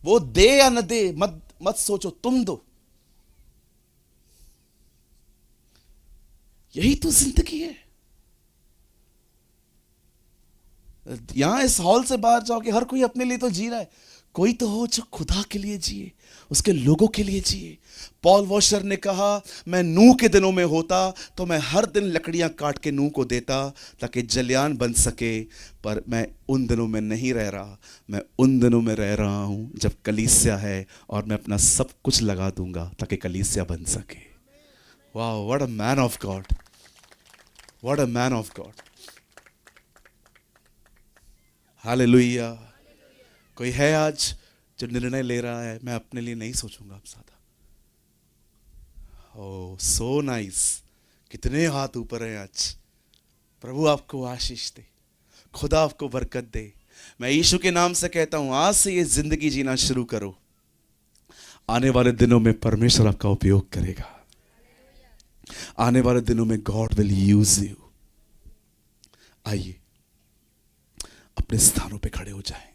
वो दे या न दे मत सोचो, तुम दो। यही तो जिंदगी है। यहां इस हॉल से बाहर जाओगे, हर कोई अपने लिए तो जी रहा है, कोई तो हो जो खुदा के लिए जिए, उसके लोगों के लिए जिए। पॉल वॉशर ने कहा, मैं नूह के दिनों में होता तो मैं हर दिन लकड़ियां काट के नूह को देता ताकि जलयान बन सके, पर मैं उन दिनों में नहीं रह रहा। मैं उन दिनों में रह रहा हूं जब कलीसिया है, और मैं अपना सब कुछ लगा दूंगा ताकि कलीसिया बन सके। वाह, what a man of God, what a man of God. Hallelujah. कोई है आज जो निर्णय ले रहा है, मैं अपने लिए नहीं सोचूंगा अब ज्यादा, ओ सो नाइस, कितने हाथ ऊपर हैं आज। प्रभु आपको आशीष दे, खुदा आपको बरकत दे। मैं यीशु के नाम से कहता हूं, आज से ये जिंदगी जीना शुरू करो। आने वाले दिनों में परमेश्वर आपका उपयोग करेगा। आने वाले दिनों में गॉड विल यूज यू। आइए अपने स्थानों पे खड़े हो जाएं।